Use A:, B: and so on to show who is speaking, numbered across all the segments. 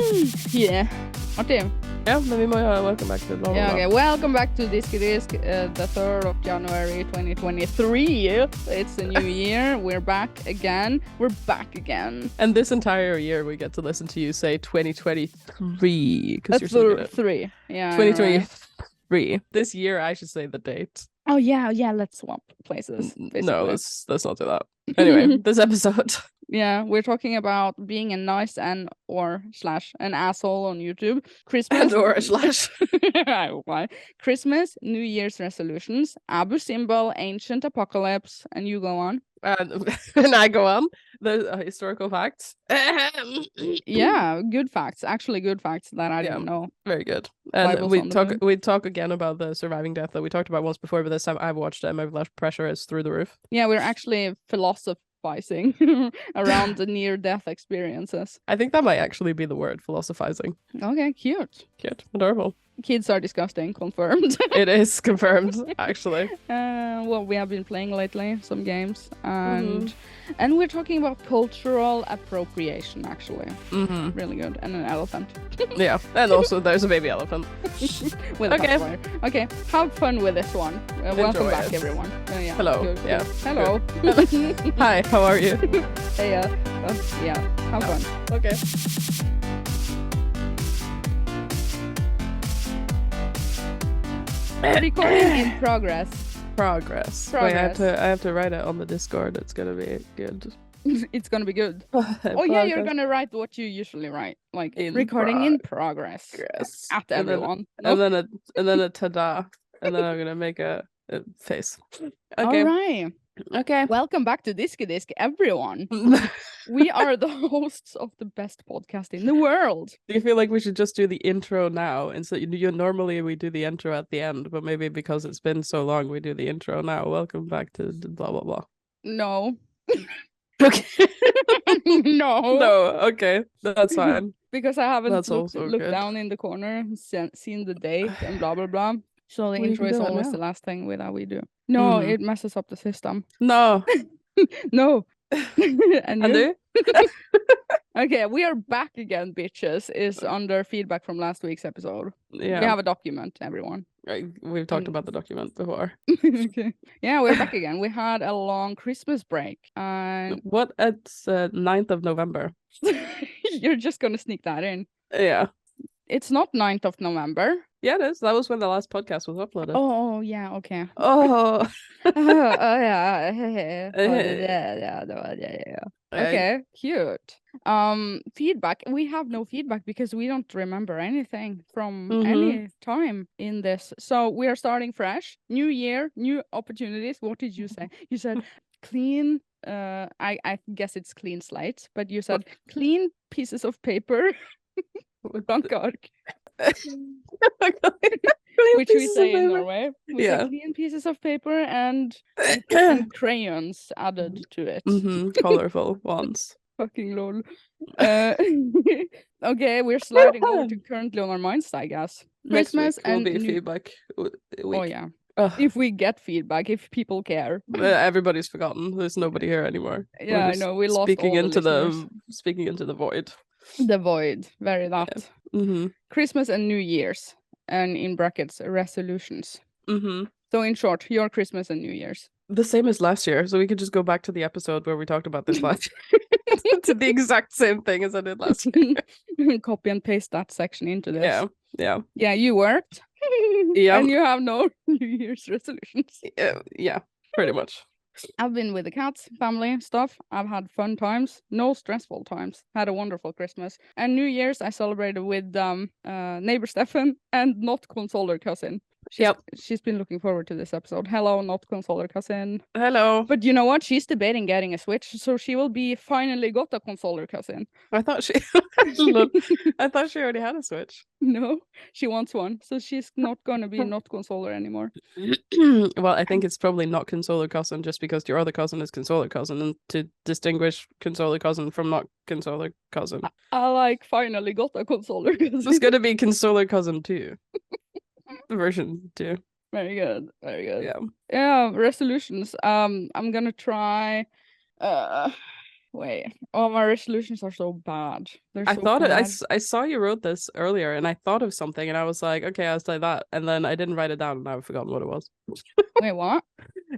A: Yeah. Martin.
B: Ja, men vi må jo welcome back to blah, blah,
A: Yeah,
B: blah.
A: okay. Welcome back to Diskydisk, the 3rd of January 2023. It's a new year. We're back again.
B: And this entire year we get to listen to you say 2023 because you're so good at
A: 3. Yeah.
B: 2023. This year I should say the date.
A: Oh yeah, let's swap places.
B: No, let's not do that. Anyway, this episode.
A: Yeah, we're talking about being a nice an asshole on YouTube. Christmas
B: Why?
A: Christmas, New Year's resolutions, Abu Simbel, ancient apocalypse, and you go on.
B: And I go on. The historical facts.
A: Yeah, good facts. Actually, good facts that I didn't know.
B: Very good. And
A: Bible's
B: we talk again about the surviving death that we talked about once before, but this time I've watched it and my blood pressure is through the roof.
A: Yeah, we're actually philosophizing around the near-death experiences.
B: I think that might actually be the word, philosophizing.
A: Okay, cute.
B: Cute. Adorable.
A: Kids are disgusting, confirmed.
B: It is confirmed, actually.
A: Well, we have been playing lately some games, and we're talking about cultural appropriation, actually. Really good. And an elephant.
B: Yeah, and also there's a baby elephant.
A: With
B: okay.
A: Okay, have fun with this one. Welcome back, everyone.
B: Yeah. Hello.
A: Good.
B: Yeah.
A: Hello.
B: Hi, how are you?
A: Hey, yeah, have fun.
B: Okay.
A: Recording in progress.
B: Progress. Wait, I have to write it on the Discord. It's gonna be good.
A: It's gonna be good. Oh yeah, you're gonna write what you usually write, like recording in progress.
B: Yes.
A: At everyone.
B: And then a ta-da, and then I'm gonna make a face. Okay.
A: All right.
B: Okay.
A: Welcome back to Diskydisk, everyone. We are the hosts of the best podcast in the world.
B: Do you feel like we should just do the intro now? And so normally we do the intro at the end, but maybe because it's been so long, we do the intro now. Welcome back to blah blah blah.
A: No.
B: Okay.
A: No.
B: No. Okay, that's fine.
A: Because I haven't looked
B: good.
A: down in the corner, seen the date, and blah blah blah. So the intro is always the last thing that we do. No, it messes up the system.
B: No.
A: No. And you? Okay, we are back again, bitches. Is under feedback from last week's episode.
B: Yeah.
A: We have a document, everyone.
B: We've talked about the document before.
A: Okay. Yeah, we're back again. We had a long Christmas break. And
B: what? It's 9th of November.
A: You're just gonna sneak that in.
B: Yeah.
A: It's not 9th of November.
B: Yeah, it is. That was when the last podcast was uploaded.
A: Oh yeah, okay.
B: Oh.
A: Yeah. Okay, cute. Feedback. We have no feedback because we don't remember anything from any time in this. So we are starting fresh. New year, new opportunities. What did you say? You said clean. I guess it's clean slate, but you said clean pieces of paper. Blankark. Which we say in Norway. We say clean pieces of paper and crayons added to it.
B: Colorful ones.
A: Fucking lol. Okay, we're sliding over to currently on our minds, I guess. Christmas
B: and will be feedback week.
A: Oh yeah. If we get feedback, if people care.
B: Everybody's forgotten. There's nobody here anymore.
A: Yeah, I know. We lost
B: speaking
A: all
B: into
A: the
B: speaking into the void.
A: The void, very that.
B: Yeah.
A: Christmas and New Year's, and in brackets, resolutions. So in short, your Christmas and New Year's.
B: The same as last year, so we could just go back to the episode where we talked about this last year. To the exact same thing as I did last year.
A: Copy and paste that section into this.
B: Yeah,
A: you worked.
B: Yeah.
A: And you have no New Year's resolutions.
B: Yeah, pretty much.
A: I've been with the cats, family stuff. I've had fun times, no stressful times. Had a wonderful Christmas. And New Year's I celebrated with neighbor Stefan and not consoler cousin. She's been looking forward to this episode. Hello, not consoler cousin.
B: Hello.
A: But you know what? She's debating getting a Switch, so she will be finally got a consoler cousin.
B: I thought she already had a Switch.
A: No, she wants one, so she's not gonna be not consoler anymore.
B: Well, I think it's probably not consoler cousin just because your other cousin is consoler cousin, and to distinguish consoler cousin from not consoler cousin.
A: I finally got a consoler cousin.
B: It's gonna be consoler cousin 2. Version 2.
A: Very good. Very good.
B: Yeah,
A: resolutions. I'm gonna try Wait. Oh, my resolutions are so bad. They're
B: I
A: so
B: thought
A: bad.
B: I saw you wrote this earlier, and I thought of something, and I was like, okay, I'll say that, and then I didn't write it down, and I've forgotten what it was.
A: Wait, what?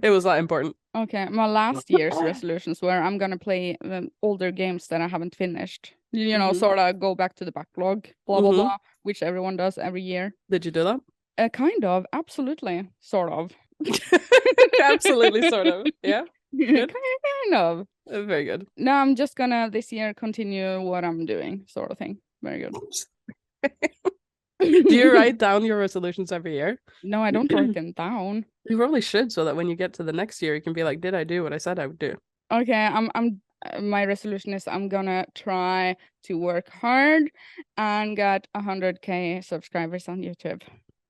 B: It was that important.
A: Okay, my last year's resolutions were I'm gonna play older games that I haven't finished. You know,
B: Mhm.
A: sort of go back to the backlog, blah blah
B: Mhm.
A: blah, which everyone does every year.
B: Did you do that?
A: Kind of, absolutely, sort of.
B: Absolutely, sort of. Yeah. Good.
A: Kind of.
B: Very good.
A: No, I'm just gonna this year continue what I'm doing, sort of thing. Very good.
B: Do you write down your resolutions every year?
A: No, I don't write them down.
B: You probably should, so that when you get to the next year, you can be like, did I do what I said I would do?
A: Okay, my resolution is I'm gonna try to work hard and get 100K subscribers on YouTube.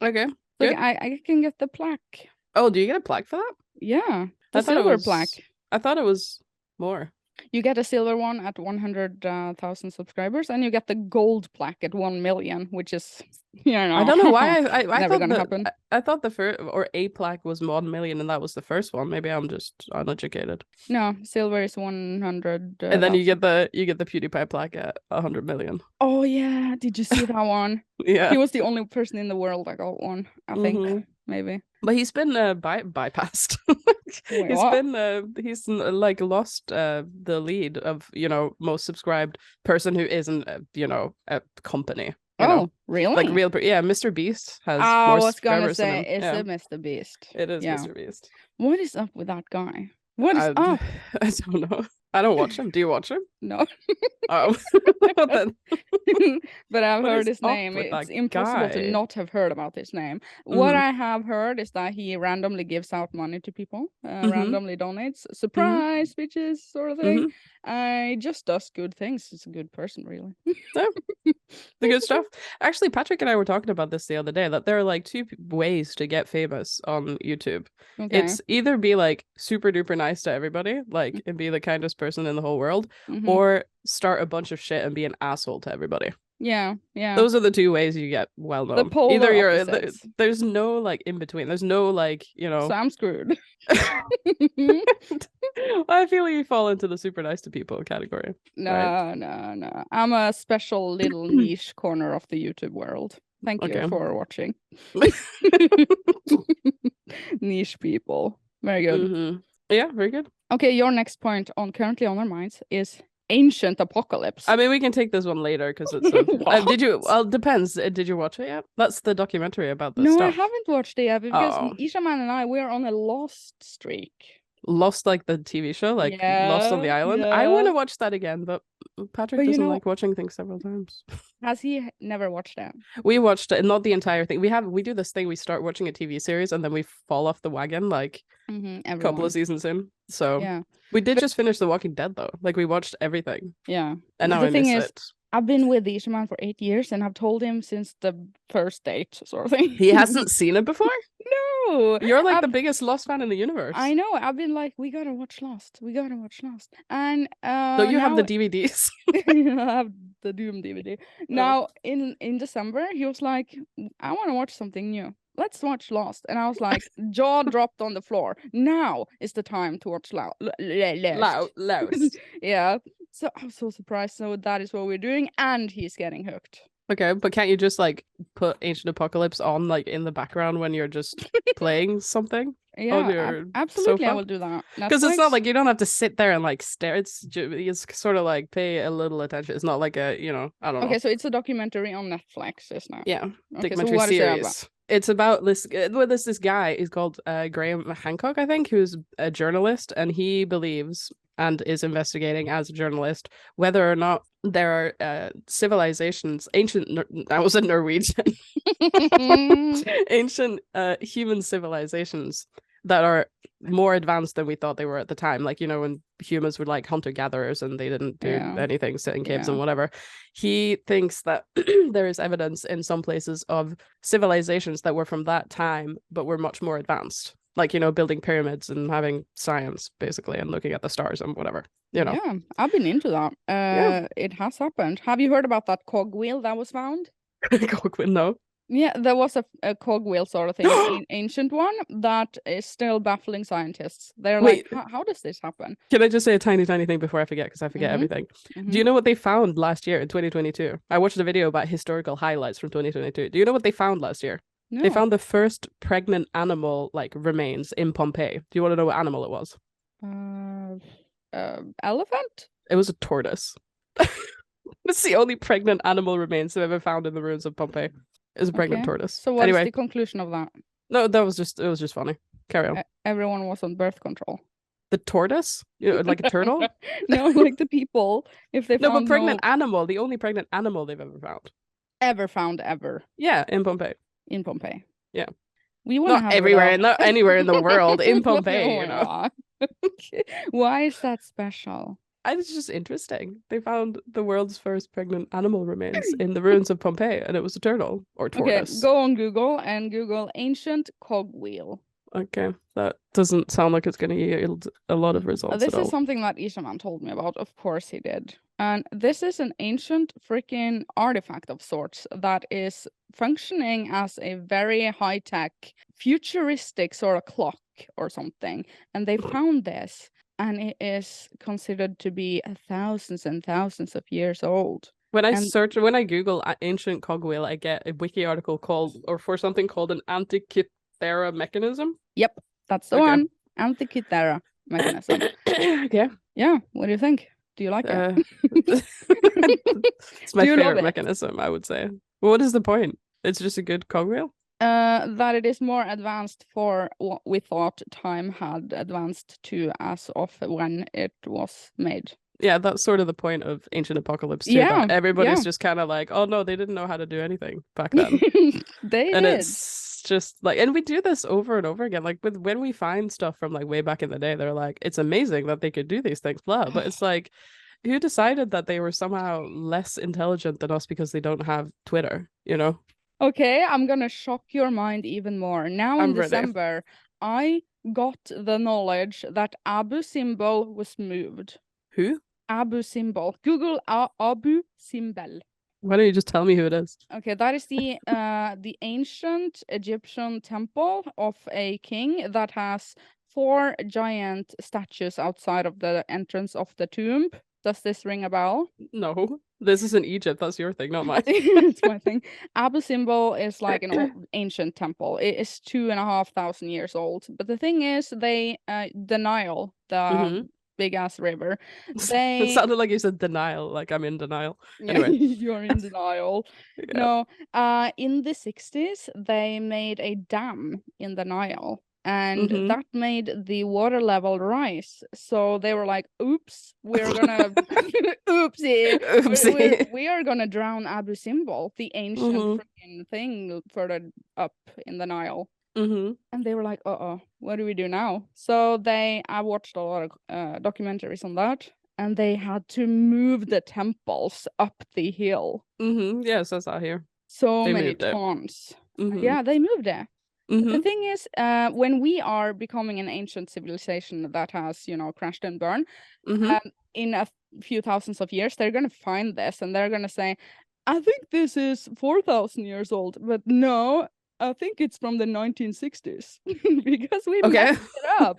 B: Okay.
A: Look,
B: Good.
A: I can get the plaque.
B: Oh, do you get a plaque for that?
A: Yeah,
B: I
A: the
B: thought it
A: silver
B: was
A: plaque.
B: I thought it was more.
A: You get a silver one at 100,000 subscribers, and you get the gold plaque at 1 million, which is, you know,
B: I don't know why I
A: never
B: thought
A: gonna happen.
B: I thought the first or a plaque was 1 million, and that was the first one. Maybe I'm just uneducated.
A: No, silver is 100.
B: And then you get the PewDiePie plaque at 100 million.
A: Oh yeah, did you see that one?
B: Yeah.
A: He was the only person in the world that got one, I think,
B: Mhm.
A: maybe.
B: But he's been bypassed.
A: Wait,
B: He's
A: what?
B: been he's like lost the lead of, you know, most subscribed person who isn't you know, a company. You know,
A: Oh, really?
B: like real yeah, Mr. Beast has
A: I
B: more
A: was gonna
B: subscribers than
A: say,
B: him.
A: is
B: Yeah,
A: it Mr. Beast?
B: it is
A: Yeah.
B: Mr. Beast.
A: What is up with that guy? What is
B: I
A: up?
B: I don't know. I don't watch him. Do you watch him?
A: No.
B: Oh. Then
A: But I've
B: what
A: heard
B: is
A: his
B: up
A: name.
B: with
A: It's
B: that
A: impossible to
B: guy?
A: not have heard about his name. What
B: Mhm.
A: I have heard is that he randomly gives out money to people,
B: Mhm.
A: randomly donates, surprise bitches, sort of thing. He just does good things. He's a good person, really.
B: Yeah. The good stuff. Actually, Patrick and I were talking about this the other day, that there are like two ways to get famous on YouTube.
A: Okay.
B: It's either be like super duper nice to everybody, like, and be the kindest person in the whole world,
A: Mhm.
B: or start a bunch of shit and be an asshole to everybody.
A: Yeah, yeah.
B: Those are the two ways you get well known.
A: polar
B: Either you're
A: opposites.
B: there's no like in between. There's no like, you know.
A: So I'm screwed.
B: I feel like you fall into the super nice to people category.
A: No,
B: right?
A: no. I'm a special little niche corner of the YouTube world. Thank you
B: Okay.
A: for watching. Niche people. Very good.
B: Mm-hmm. Yeah, very good.
A: Okay, your next point currently on our minds is ancient apocalypse.
B: I mean, we can take this one later because it's a, did you? Well, depends. Did you watch it yet? That's the documentary about this
A: No,
B: stuff.
A: I haven't watched it yet because
B: Oh.
A: Ishaman and I, we are on a lost streak.
B: Lost, like the TV show, like Lost on the Island. I want to watch that again, but Patrick doesn't like watching things several times.
A: Has he never watched that?
B: We watched it, not the entire thing. We do this thing. We start watching a TV series and then we fall off the wagon like a couple of seasons in. So
A: yeah,
B: we did just finish The Walking Dead though. Like we watched everying.
A: Yeah,
B: and now I miss it.
A: I've been with Ishaman for 8 years and I've told him since the first date, sort of thing.
B: He hasn't seen it before?
A: No.
B: You're like the biggest Lost fan in the universe.
A: I know. I've been like, we gotta watch Lost. We gotta watch Lost. And
B: don't you have the DVDs?
A: I have the Doom DVD. Now in December, he was like, I want to watch something new. Let's watch Lost. And I was like, jaw dropped on the floor. Now is the time to watch Lost. Yeah. So I'm so surprised. So that is what we're doing, and he's getting hooked.
B: Okay, but can't you just like put Ancient Apocalypse on like in the background when you're just playing something?
A: Yeah, absolutely, I will do that.
B: Because it's not like you don't have to sit there and like stare. It's sort of like pay a little attention. It's not like a, you know, I don't know.
A: Okay, so it's a documentary on Netflix, isn't it?
B: Yeah,
A: okay,
B: documentary
A: so
B: series. It's about this. Well, there's this guy. He's called Graham Hancock, I think, who's a journalist, and he believes and is investigating as a journalist whether or not there are civilizations, I was in Norwegian, ancient human civilizations that are more advanced than we thought they were at the time. Like, you know, when humans were like hunter-gatherers and they didn't do anything, sit in caves and whatever. He thinks that there is evidence in some places of civilizations that were from that time, but were much more advanced. Like, you know, building pyramids and having science, basically, and looking at the stars and whatever, you know.
A: Yeah, I've been into that. It has happened. Have you heard about that cogwheel that was found?
B: Cogwheel, no.
A: Yeah, there was a cogwheel sort of thing, an ancient one that is still baffling scientists. They're
B: Wait,
A: like, how does this happen?
B: can I just say a tiny thing before I forget, because I forget everything. Do you know what they found last year in 2022? I watched a video about historical highlights from 2022. Do you know what they found last year? They
A: No.
B: found the first pregnant animal like remains in Pompeii. Do you want to know what animal it was?
A: Elephant?
B: It was a tortoise. It's the only pregnant animal remains they've ever found in the ruins of Pompeii. It was a pregnant tortoise.
A: So what is
B: Anyway,
A: the conclusion of that?
B: no, it was just funny. Carry on.
A: Everyone was on birth control.
B: The tortoise? You know, like a turtle?
A: No, like the people. If they
B: No, but
A: found
B: pregnant animal, the only pregnant animal they've ever found.
A: ever.
B: Yeah, in Pompeii.
A: In Pompeii.
B: Yeah.
A: We want to
B: Not
A: have
B: everywhere, not anywhere in the world, in Pompeii, you know.
A: Why is that special?
B: It's just interesting. They found the world's first pregnant animal remains in the ruins of Pompeii, and it was a turtle or tortoise.
A: Okay, go on Google and Google ancient cogwheel.
B: Okay, that doesn't sound like it's going to yield a lot of results
A: This
B: at all.
A: is something that Ishaman told me about. Of course he did. And this is an ancient freaking artifact of sorts that is functioning as a very high-tech, futuristic sort of clock or something. And they found this, and it is considered to be thousands and thousands of years old.
B: When I Google ancient cogwheel, I get a wiki article for something called an Antikythera mechanism.
A: Yep, that's the one. Antikythera mechanism.
B: Okay.
A: Yeah, what do you think? Do you like it?
B: It's my favorite mechanism, I would say. What is the point? It's just a good cogwheel?
A: That it is more advanced for what we thought time had advanced to as of when it was made.
B: Yeah, that's sort of the point of Ancient Apocalypse too.
A: Yeah,
B: everybody's just kind of like, oh no, they didn't know how to do anything back then.
A: And
B: it's just like, and we do this over and over again. Like when we find stuff from like way back in the day, they're like, it's amazing that they could do these things, blah. But it's like, who decided that they were somehow less intelligent than us because they don't have Twitter, you know?
A: Okay, I'm gonna shock your mind even more. Now in December, I got the knowledge that Abu Simbel was moved.
B: Who?
A: Abu Simbel. Google Abu Simbel.
B: Why don't you just tell me who it is?
A: Okay, that is the ancient Egyptian temple of a king that has 4 giant statues outside of the entrance of the tomb. Does this ring a bell?
B: No, this is in Egypt. That's your thing, not mine.
A: It's my thing. Abu Simbel is like an old, ancient temple. It is 2,500 years old. But the thing is, the Nile, the big ass river.
B: It sounded like you said denial, like I'm in denial. Anyway,
A: you're in denial. Yeah. No, in the 60s, they made a dam in the Nile. And that made the water level rise. So they were like, oops, we're gonna oopsie. We are gonna drown Abu Simbel, the ancient freaking thing further up in the Nile. And they were like, what do we do now? So I watched a lot of documentaries on that, and they had to move the temples up the hill.
B: Yes, that's out here.
A: So many tons. Yeah, they moved it. The thing is, when we are becoming an ancient civilization that has, crashed and burned, in a few thousands of years, they're going to find this and they're going to say, I think this is 4,000 years old, but no, I think it's from the 1960s because we messed it up,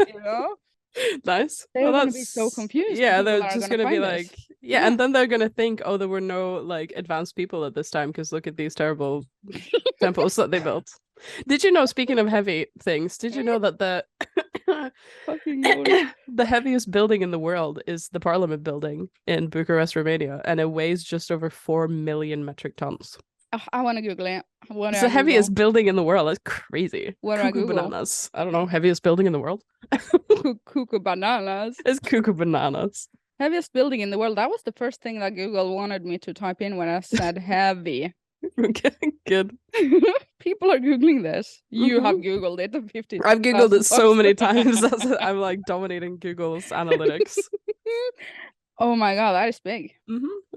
B: Nice.
A: They're going to be so confused.
B: Yeah, they're just going to be like, and then they're going to think, oh, there were no like advanced people at this time because look at these terrible temples that they built. Did you know, speaking of heavy things, did you know that the heaviest building in the world is the Parliament building in Bucharest, Romania, and it weighs just over 4 million metric tons.
A: I want to Google it.
B: It's the heaviest building in the world. That's crazy.
A: What do I Google?
B: Bananas. I don't know. Heaviest building in the world?
A: Cuckoo bananas.
B: It's cuckoo bananas.
A: Heaviest building in the world. That was the first thing that Google wanted me to type in when I said heavy.
B: Okay, good.
A: People are Googling this. You have Googled it 50
B: I've Googled it so many times. I'm like dominating Google's analytics.
A: Oh my god, that is big.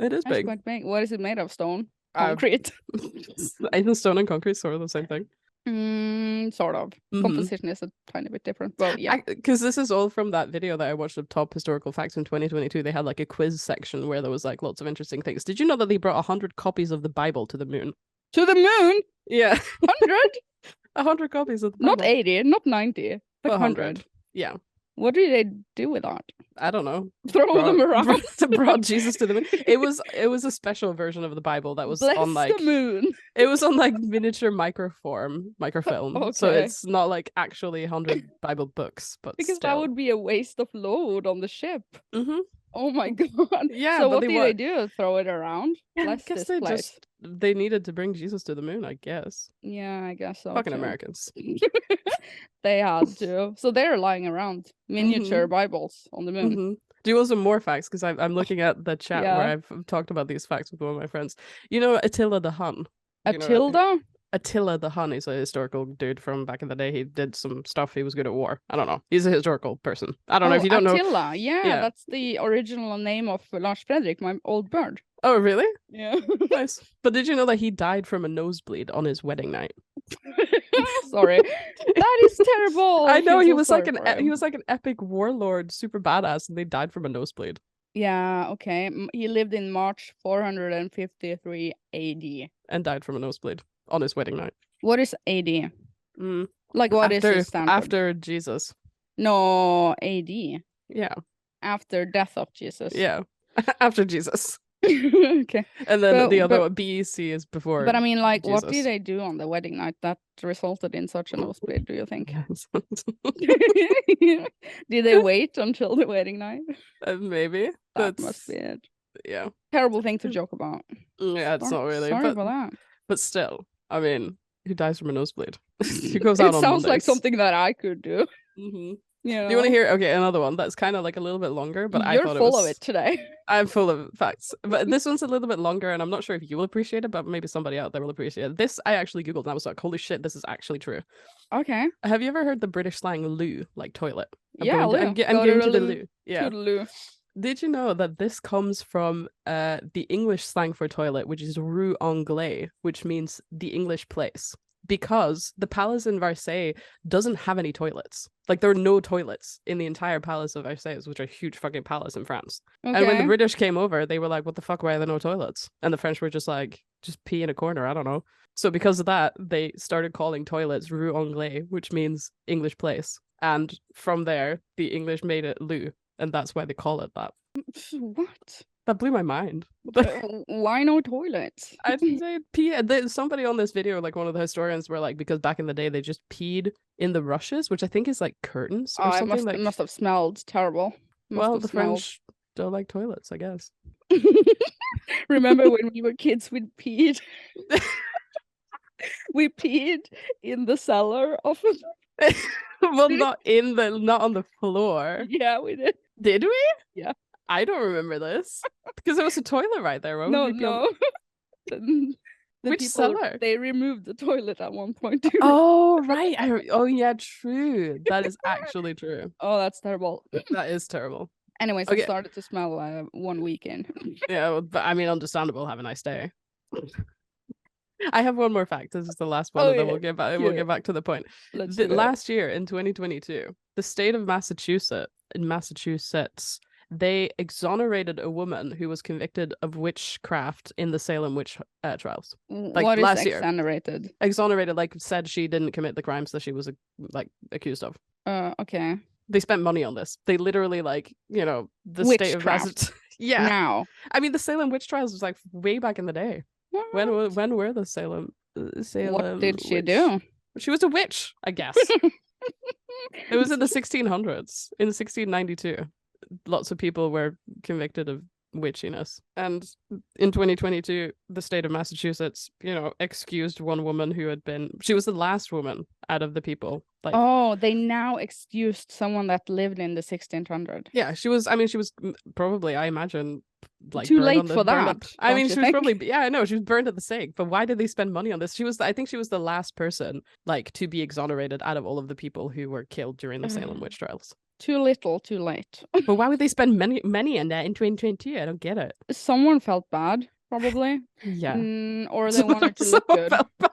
B: It is big.
A: Quite big. What is it made of? Stone? Concrete?
B: I think stone and concrete sort of the same thing.
A: Sort of. Composition is a tiny bit different, but yeah.
B: Because this is all from that video that I watched of top historical facts in 2022. They had like a quiz section where there was like lots of interesting things. Did you know that they brought 100 copies of the Bible to the moon?
A: To the moon?
B: Yeah.
A: 100?
B: 100 copies of the Bible.
A: Not 80, not 90. Like 100.
B: Yeah.
A: What do they do with that?
B: I don't know.
A: Throw them around.
B: Brought Jesus to the moon. It was a special version of the Bible that was
A: Bless
B: on like
A: the moon.
B: It was on like miniature microfilm.
A: Okay.
B: So it's not like actually 100 Bible books, but
A: because
B: still.
A: that would be a waste of load on the ship.
B: Mm-hmm.
A: Oh my god.
B: Yeah.
A: So what do they do? Throw it around?
B: Yeah,
A: Bless
B: I guess
A: this
B: they
A: place.
B: they needed to bring Jesus to the moon, I guess.
A: Yeah, I guess so.
B: Fucking
A: too.
B: Americans.
A: They had to. So they're lying around miniature Bibles on the moon.
B: Mm-hmm. Do you want some more facts? Because I'm looking at the chat
A: Yeah.
B: where I've talked about these facts with one of my friends. You know Attila the Hun?
A: Attila?
B: Attila the Hun is a historical dude from back in the day. He did some stuff. He was good at war. I don't know. He's a historical person. I don't know if you don't know.
A: Attila. Yeah, that's the original name of Lars Fredrik, my old bird.
B: Oh, really?
A: Yeah.
B: Nice. But did you know that he died from a nosebleed on his wedding night?
A: Sorry. That is terrible.
B: I know he was like an epic warlord, super badass, and they died from a nosebleed.
A: Yeah, okay. He lived in March 453 AD.
B: And died from a nosebleed on his wedding night.
A: What is AD? Like what is his standard?
B: After Jesus.
A: No, AD.
B: Yeah.
A: After death of Jesus.
B: Yeah. After Jesus.
A: Okay.
B: And then the other one, BEC, is before.
A: But I mean, like,
B: Jesus.
A: what did they do on the wedding night that resulted in such a nosebleed, do you think? Did they wait until the wedding night?
B: Maybe.
A: That must be it.
B: Yeah.
A: Terrible thing to joke about.
B: Yeah, it's not really.
A: Sorry about that.
B: But still, I mean, who dies from a nosebleed? Who goes out on
A: It sounds
B: Mondays?
A: like something that I could do.
B: Mm-hmm.
A: You know?
B: Do you want to hear? Okay, another one that's kind of like a little bit longer, but
A: You're full of it today.
B: I'm full of facts, but this one's a little bit longer, and I'm not sure if you will appreciate it, but maybe somebody out there will appreciate it. This I actually googled, and I was like, "Holy shit, this is actually true."
A: Okay.
B: Have you ever heard the British slang "loo," like toilet?
A: Yeah, loo.
B: I'm going to the loo. Yeah.
A: To the loo.
B: Did you know that this comes from the English slang for toilet, which is rue anglais, which means the English place? Because the palace in Versailles doesn't have any toilets. Like, there are no toilets in the entire palace of Versailles, which are a huge fucking palace in France. Okay. And when the British came over, they were like, what the fuck, why are there no toilets? And the French were just like, just pee in a corner, I don't know. So because of that, they started calling toilets rue anglais, which means English place. And from there, the English made it loo. And that's why they call it that.
A: What?
B: That blew my mind.
A: Why no toilets?
B: I think they pee. Somebody on this video, like one of the historians, were like, because back in the day they just peed in the rushes, which I think is like curtains or something.
A: It must have smelled terrible.
B: French don't like toilets, I guess.
A: Remember when we were kids, we peed. We peed in the cellar of it.
B: Well, not on the floor.
A: Yeah, we did.
B: Did we?
A: Yeah.
B: I don't remember this because there was a toilet right there.
A: No.
B: Which cellar?
A: They removed the toilet at one point too.
B: Oh, right. Oh, yeah, true. That is actually true.
A: Oh, that's terrible.
B: That is terrible.
A: Anyways, it started to smell 1 week in. Yeah,
B: but I mean, understandable. Have a nice day. I have one more fact. This is the last one, and then we'll get back. We'll get back to the point. Last year in 2022, the state of Massachusetts, they exonerated a woman who was convicted of witchcraft in the Salem witch trials. Like
A: what
B: last
A: is
B: year.
A: Exonerated?
B: Exonerated, like said she didn't commit the crimes that she was accused of. Okay. They spent money on this. They literally the
A: witchcraft.
B: State of Massachusetts. Yeah.
A: Now.
B: I mean, the Salem witch trials was like way back in the day. What? When were the Salem?
A: What did she do?
B: She was a witch, I guess. It was in the 1600s, in 1692. Lots of people were convicted of witchiness. And in 2022, the state of Massachusetts, excused one woman who she was the last woman out of the people.
A: They now excused someone that lived in the 1600s.
B: Yeah, she was probably, I imagine,
A: too late for that.
B: I mean, she was probably, I know, she was burned at the stake, but why did they spend money on this? I think she was the last person to be exonerated out of all of the people who were killed during the Salem witch trials.
A: Too little, too late.
B: But why would they spend money on that in 2022? I don't get it.
A: Someone felt bad, probably.
B: Yeah.
A: Or they wanted to look good.
B: Felt bad.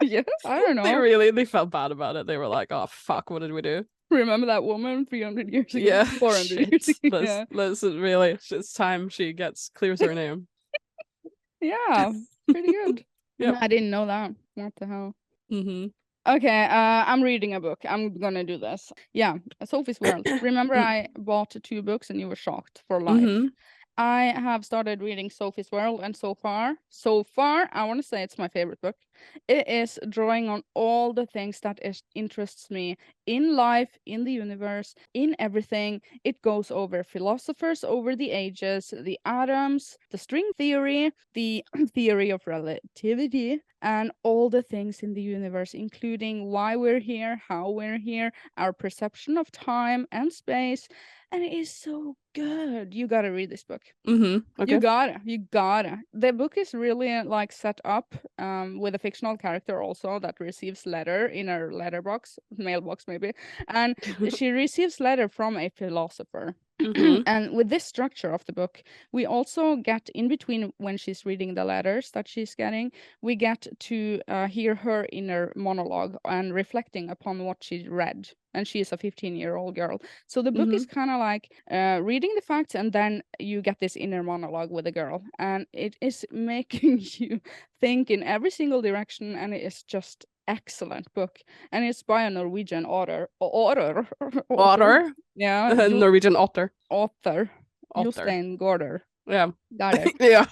A: Yes, I don't
B: know. They felt bad about it. They were like, oh, fuck, what did we do?
A: Remember that woman 300 years ago?
B: Yeah.
A: 400 years ago.
B: Let's really, it's time she clears her name.
A: Yeah, pretty good.
B: Yeah.
A: I didn't know that. What the hell?
B: Mm-hmm.
A: Okay, I'm reading a book. I'm gonna do this. Yeah, Sophie's World. Remember I bought 2 books and you were shocked for life.
B: Mm-hmm.
A: I have started reading Sophie's World, and so far, I want to say it's my favorite book. It is drawing on all the things that interests me in life, in the universe, in everything. It goes over philosophers over the ages, the atoms, the string theory, the theory of relativity, and all the things in the universe, including why we're here, how we're here, our perception of time and space. And it is so good. You gotta read this book.
B: Mm-hmm. Okay.
A: You gotta. The book is really like set up with a fictional character also that receives letter in her letterbox, mailbox maybe, and she receives letter from a philosopher.
B: Mm-hmm.
A: And with this structure of the book, we also get in between when she's reading the letters that she's getting, we get to hear her inner monologue and reflecting upon what she read. And she is a 15-year-old girl. So the book
B: Mm-hmm.
A: is kind of like reading the facts, and then you get this inner monologue with the girl. And it is making you think in every single direction, and it is just excellent book. And it's by a Norwegian author. Yeah,
B: Norwegian otter.
A: author.
B: Otter.
A: Jostein Gaarder.
B: Yeah.
A: Got it.
B: Yeah.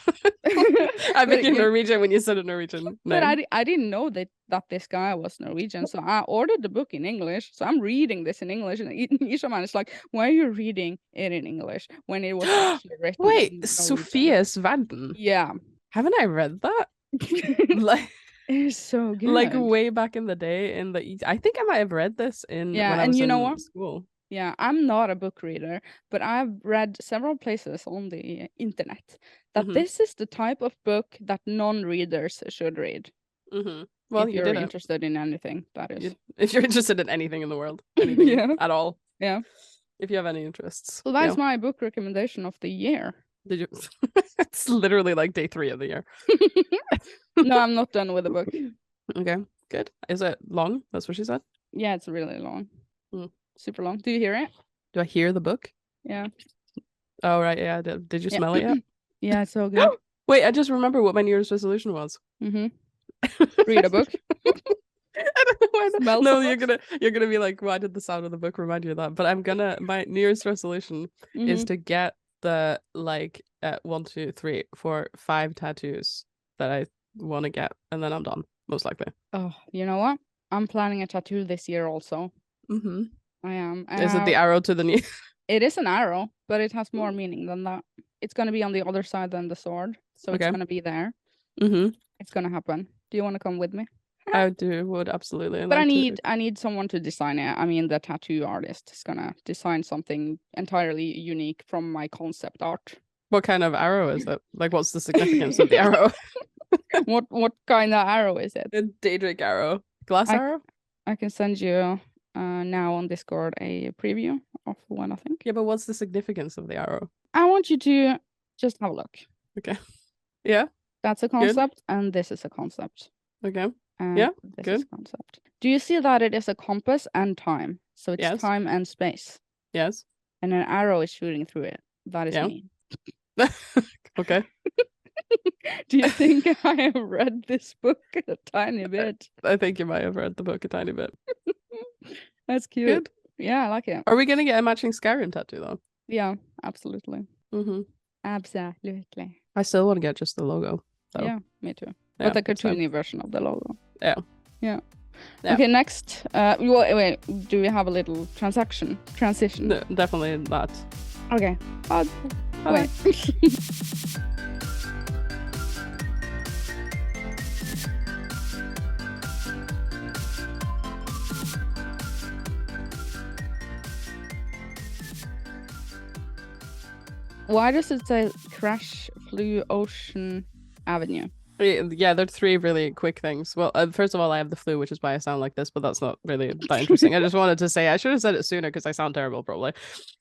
B: I
A: But
B: became Norwegian when you said a Norwegian
A: But
B: name.
A: I didn't know that this guy was Norwegian, so I ordered the book in English. So I'm reading this in English, and Ishaman is like, "Why are you reading it in English when it was actually written
B: Wait,
A: in Norwegian?"
B: Sophia's Verden.
A: Yeah,
B: Haven't I read that? Like,
A: it's so good.
B: like way back in the day I think I might have read this when I was in school.
A: Yeah, I'm not a book reader, but I've read several places on the internet that this is the type of book that non-readers should read.
B: Mm-hmm. Well,
A: if you're interested in anything, that is.
B: If you're interested in anything in the world, anything at all.
A: Yeah.
B: If you have any interests.
A: So that's my book recommendation of the year.
B: Did you? It's literally like day 3 of the year.
A: No, I'm not done with the book.
B: Okay, good. Is it long? That's what she said?
A: Yeah, it's really long. Super long. Do you hear it?
B: Do I hear the book?
A: Yeah.
B: Oh, right. Yeah. Did you smell it yet?
A: Yeah, it's so good.
B: Wait, I just remember what my New Year's resolution was.
A: Mm-hmm. Read a book.
B: I don't know why that... No, you're gonna be like, why did the sound of the book remind you of that? But my New Year's resolution is to get the 1, 2, 3, 4, 5 tattoos that I want to get, and then I'm done, most likely.
A: Oh, you know what? I'm planning a tattoo this year also.
B: Mm-hmm.
A: I am.
B: Is it the arrow to the knee?
A: It is an arrow, but it has more meaning than that. It's gonna be on the other side than the sword, so it's gonna be there.
B: Mm-hmm.
A: It's gonna happen. Do you want to come with me?
B: I would absolutely.
A: But I need someone to design it. I mean, the tattoo artist is gonna design something entirely unique from my concept art.
B: What kind of arrow is it? Like, what's the significance of the arrow?
A: What kind of arrow is it?
B: A Daedric arrow. Glass arrow?
A: I can send you now on Discord a preview of one, I think.
B: Yeah, but what's the significance of the arrow?
A: I want you to just have a look.
B: Okay. Yeah.
A: That's a concept, and this is a concept.
B: Okay.
A: And
B: yeah.
A: This
B: good.
A: is a concept. Do you see that it is a compass and time? So it's time and space.
B: Yes.
A: And an arrow is shooting through it. That is me.
B: Okay.
A: Do you think I have read this book a tiny bit?
B: I think you might have read the book a tiny bit.
A: That's cute. Good. Yeah, I like it.
B: Are we gonna get a matching Skyrim tattoo though?
A: Yeah, absolutely.
B: Mm-hmm.
A: Absolutely.
B: I still want to get just the logo. So.
A: Yeah, me too. Yeah, but the cartoony version of the logo.
B: Yeah.
A: Yeah. Okay, next. Wait, do we have a little transition?
B: No, definitely not.
A: Okay. Wait. Why does it say Crash Flew Ocean Avenue?
B: Yeah, there are 3 really quick things. Well, first of all, I have the flu, which is why I sound like this, but that's not really that interesting. I just wanted to say I should have said it sooner because I sound terrible, probably.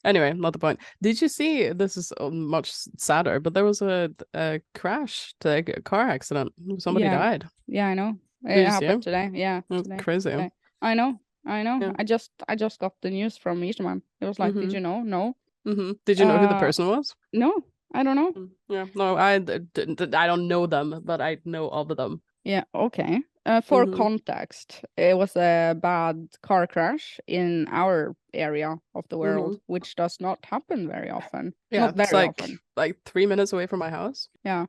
B: Anyway, not the point. Did you see? This is much sadder, but there was a crash, a car accident. Somebody died.
A: Yeah, I know. It happened today. Yeah,
B: today. Crazy.
A: Today. I know.
B: Yeah.
A: I just got the news from Ishman. It was like, did you know? No.
B: Mm-hmm. Did you know who the person was?
A: No. I don't know.
B: Yeah, no, I don't know them, but I know of them.
A: Yeah, okay. For context, it was a bad car crash in our area of the world, which does not happen very often.
B: Yeah,
A: Not very often.
B: Like 3 minutes away from my house.
A: Yeah.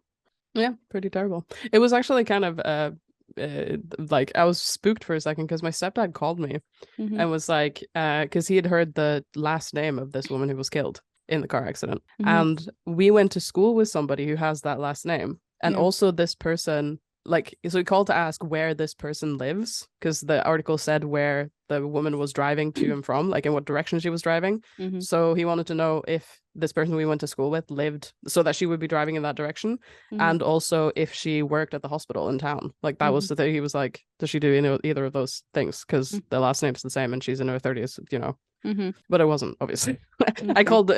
B: Yeah, pretty terrible. It was actually kind of like I was spooked for a second because my stepdad called me and was like, because he had heard the last name of this woman who was killed in the car accident. And we went to school with somebody who has that last name. And also this person, like, so he called to ask where this person lives, because the article said where the woman was driving to and from, like in what direction she was driving. So he wanted to know if this person we went to school with lived, so that she would be driving in that direction, and also if she worked at the hospital in town. Like that was the thing. He was like, does she do either of those things? Because the last name's the same and she's in her 30s, you know. But it wasn't, obviously. I called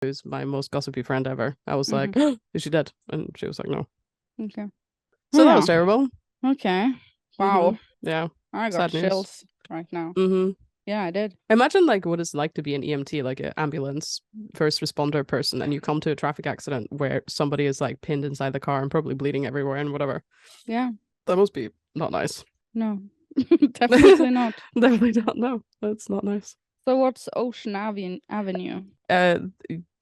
B: who's my most gossipy friend ever. I was like, is she dead? And she was like, no.
A: Okay.
B: So that was terrible.
A: Okay. Wow.
B: Yeah.
A: I got chills right now. Yeah, I did.
B: Imagine like what it's like to be an EMT, like an ambulance first responder person, and you come to a traffic accident where somebody is like pinned inside the car and probably bleeding everywhere and whatever.
A: Yeah.
B: That must be not nice.
A: No. Definitely not.
B: Definitely not. No, that's not nice.
A: So what's Ocean Avenue?
B: Do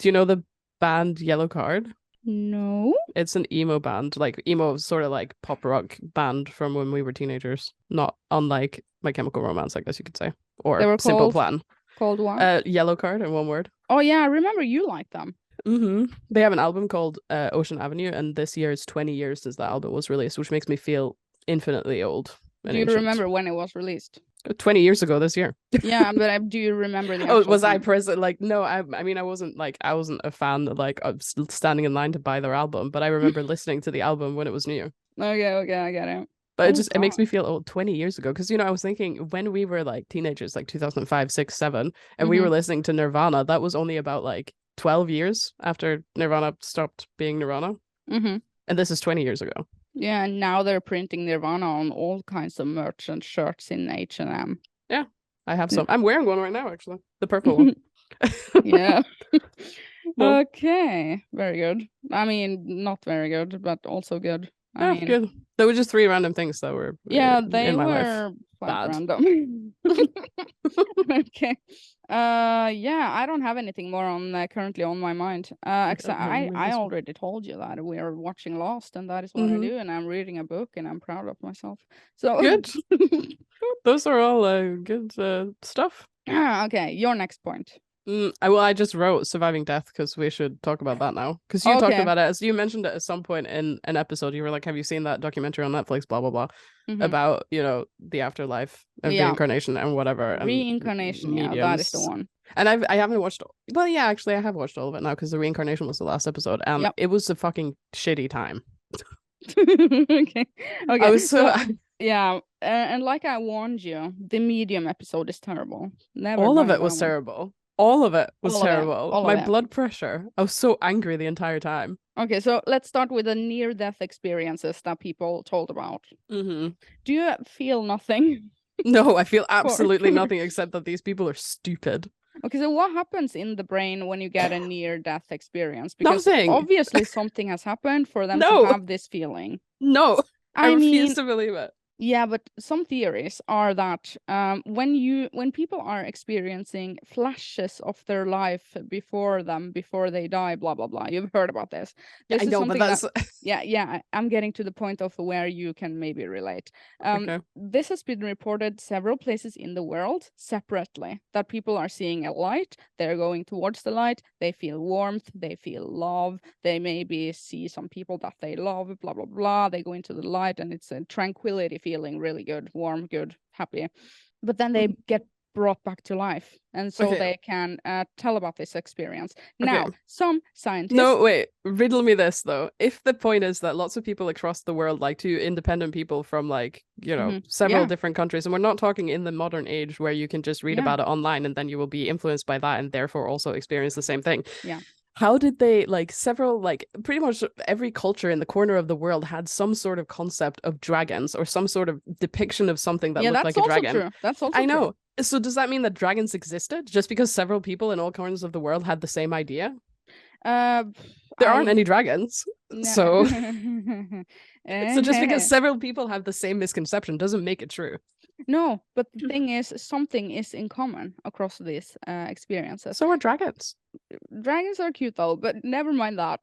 B: you know the band Yellow Card?
A: No.
B: It's an emo band, like emo sort of like pop rock band from when we were teenagers. Not unlike My Chemical Romance, I guess you could say. Or
A: they were
B: Simple Plan.
A: Called what?
B: Yellow Card in one word.
A: Oh yeah, I remember you liked them.
B: They have an album called Ocean Avenue, and this year is 20 years since the album was released, which makes me feel infinitely old.
A: Do you remember when it was released?
B: 20 years ago this year.
A: Yeah, but do you remember the
B: was I present? Like, no, I mean, I wasn't a fan of standing in line to buy their album, but I remember listening to the album when it was new.
A: Okay, I get it.
B: But it makes me feel old 20 years ago, because, you know, I was thinking when we were like teenagers, like 2005, 6, 7, and we were listening to Nirvana, that was only about like 12 years after Nirvana stopped being Nirvana. And this is 20 years ago.
A: Yeah, and now they're printing Nirvana on all kinds of merch and shirts in H&M.
B: Yeah, I have some. I'm wearing one right now, actually. The purple one.
A: Yeah. Okay, very good. I mean, not very good, but also good. I mean,
B: good. There were just 3 random things that were
A: they
B: in my
A: were
B: life.
A: Bad. Random. Okay. Yeah, I don't have anything more on currently on my mind. I already told you that we are watching Lost, and that is what I do, and I'm reading a book, and I'm proud of myself. So
B: good. Those are all good stuff.
A: Okay, your next point.
B: I just wrote Surviving Death because we should talk about that now. Because you talked about it, as you mentioned it at some point in an episode. You were like, have you seen that documentary on Netflix, blah, blah, blah, about, you know, the afterlife and reincarnation and whatever.
A: Reincarnation, yeah, that is the one.
B: And I haven't watched, well, yeah, actually, I have watched all of it now because the reincarnation was the last episode. And it was a fucking shitty time.
A: Okay.
B: I was so...
A: Yeah, and like I warned you, the medium episode is terrible.
B: All of it was terrible. All of it was terrible. My blood pressure. I was so angry the entire time.
A: Okay, so let's start with the near-death experiences that people told about. Do you feel nothing?
B: No, I feel absolutely nothing except that these people are stupid.
A: Okay, so what happens in the brain when you get a near-death experience? Because
B: nothing.
A: Obviously something has happened for them to have this feeling.
B: No, I refuse to believe it.
A: Yeah, but some theories are that when people are experiencing flashes of their life before they die, blah blah blah. You've heard about this.
B: I know, but that's
A: yeah. I'm getting to the point of where you can maybe relate. This has been reported several places in the world separately, that people are seeing a light, they're going towards the light, they feel warmth, they feel love, they maybe see some people that they love, blah blah blah. They go into the light and it's a tranquility feeling, really good, warm, good, happy. But then they get brought back to life, and so they can tell about this experience. Now, some scientists...
B: No, wait, riddle me this, though. If the point is that lots of people across the world, like 2 independent people from, like, you know, several different countries, and we're not talking in the modern age where you can just read about it online and then you will be influenced by that and therefore also experience the same thing.
A: Yeah.
B: How did they, like, pretty much every culture in the corner of the world had some sort of concept of dragons or some sort of depiction of something that looked like a dragon.
A: True. That's also
B: I know. So does that mean that dragons existed just because several people in all corners of the world had the same idea? There aren't any dragons, so... So just because several people have the same misconception doesn't make it true.
A: No, but the thing is, something is in common across these experiences.
B: So are dragons.
A: Dragons are cute though, but never mind that.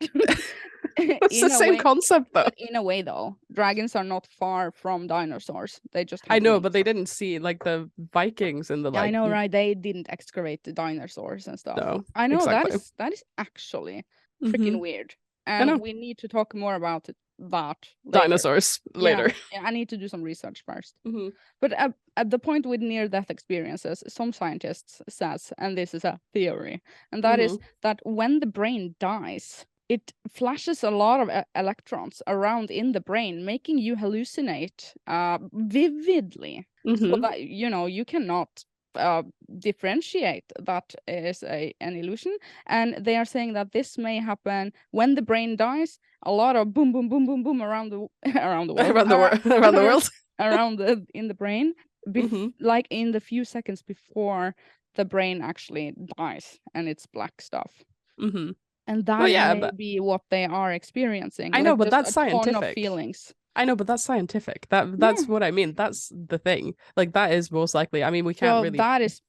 B: It's the same concept though.
A: In a way though, dragons are not far from dinosaurs. They just
B: I know, but they didn't see like the Vikings and the like.
A: I know, right? They didn't excavate the dinosaurs and stuff.
B: No,
A: I know,
B: exactly.
A: that is actually freaking weird. And we need to talk more about that later.
B: Dinosaurs later.
A: Yeah, I need to do some research first. But at the point with near-death experiences, some scientists says, and this is a theory, and that is that when the brain dies, it flashes a lot of electrons around in the brain, making you hallucinate vividly. So that, you cannot differentiate that is an illusion. And they are saying that this may happen when the brain dies. A lot of boom, boom, boom, boom, boom around the world, in the brain, like in the few seconds before the brain actually dies and it's black stuff. And that may be what they are experiencing.
B: I know, but that's scientific.
A: Ton of feelings.
B: I know, but that's scientific. That's what I mean. That's the thing. Like that is most likely. I mean, we can't really.
A: That is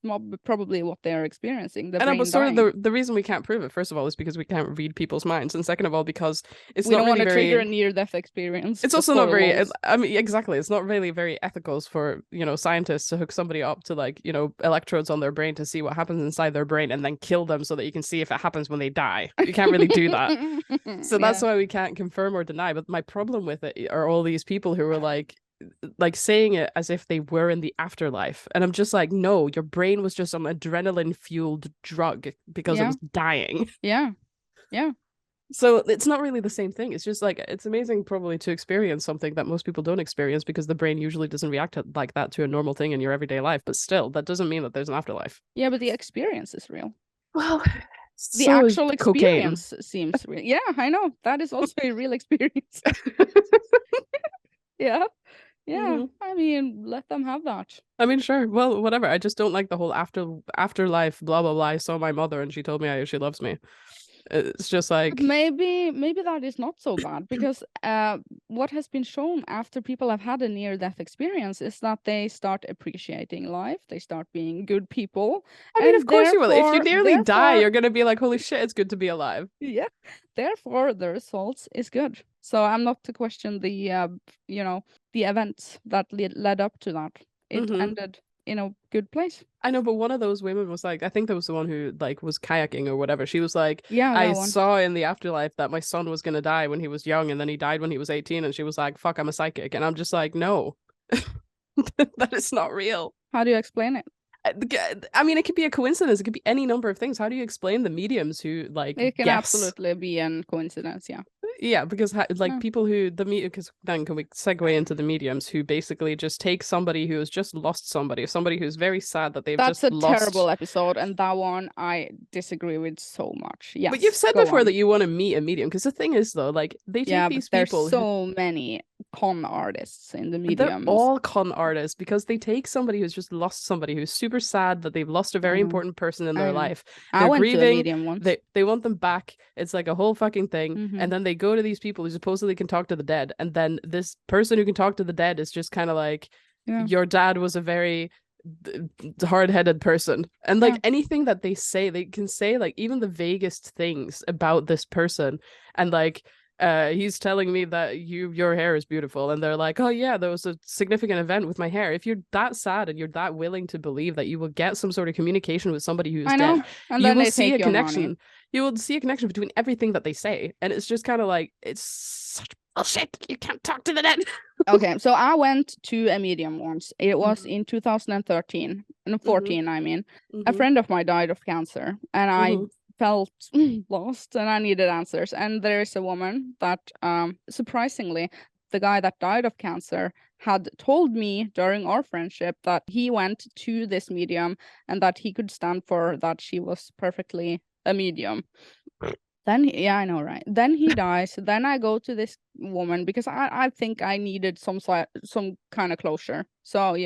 A: probably what they're experiencing.
B: But sort of the reason we can't prove it, first of all, is because we can't read people's minds, and second of all, because
A: we don't want to trigger a near-death experience.
B: It's also not very. I mean, exactly. It's not really very ethical for scientists to hook somebody up to like electrodes on their brain to see what happens inside their brain and then kill them so that you can see if it happens when they die. You can't really do that. So that's why we can't confirm or deny. But my problem with it are all these people who were like saying it as if they were in the afterlife, and I'm just like, no, your brain was just some adrenaline fueled drug because it was dying. So it's not really the same thing. It's just like, it's amazing probably to experience something that most people don't experience because the brain usually doesn't react like that to a normal thing in your everyday life, but still that doesn't mean that there's an afterlife.
A: Yeah, but the experience is real.
B: Well,
A: the actual experience seems real. Yeah, I know, that is also a real experience. Yeah. I mean, let them have that.
B: I mean, sure. Well, whatever. I just don't like the whole afterlife blah blah blah. I saw my mother and she told me she loves me. It's just like,
A: maybe that is not so bad, because what has been shown after people have had a near-death experience is that they start appreciating life, they start being good people.
B: I mean, of course you will. If you nearly die, you're gonna be like, holy shit, it's good to be alive.
A: Yeah, therefore the results is good. So I'm not to question the the events that led up to that. It ended in a good place.
B: I know, but one of those women was like, I think there was the one who like was kayaking or whatever. She was like, I saw in the afterlife that my son was gonna die when he was young, and then he died when he was 18, and she was like, fuck, I'm a psychic. And I'm just like, no, that is not real.
A: How do you explain it?
B: I mean, it could be a coincidence. It could be any number of things. How do you explain the mediums who like
A: it can absolutely be a coincidence?
B: Yeah, because people who because then can we segue into the mediums who basically just take somebody who has just lost somebody who's very sad that they've just lost.
A: That's a terrible episode, and that one I disagree with so much. Yeah,
B: but you've said before that you want to meet a medium, because the thing is though, like they take these people.
A: There's so many con artists in the mediums.
B: They're all con artists because they take somebody who's just lost somebody who's super sad that they've lost a very important person in their life. They're grieving. To a medium once. They want them back. It's like a whole fucking thing, and then they go to these people who supposedly can talk to the dead, and then this person who can talk to the dead is just kind of like, your dad was a very hard-headed person, and like anything that they can say like even the vaguest things about this person, and like he's telling me that your hair is beautiful, and they're like, oh yeah, there was a significant event with my hair. If you're that sad and you're that willing to believe that you will get some sort of communication with somebody who's dead, and you will see a connection. Money. You will see a connection between everything that they say, and it's just kind of like, it's such bullshit. You can't talk to the dead.
A: Okay, so I went to a medium once. It was in 2013 and 14. I mean, a friend of mine died of cancer, and I felt lost, and I needed answers. And there is a woman that, surprisingly, the guy that died of cancer had told me during our friendship that he went to this medium and that he could stand for that she was perfectly a medium. Then I know, right? Then he dies. Then I go to this woman because I think I needed some kind of closure. So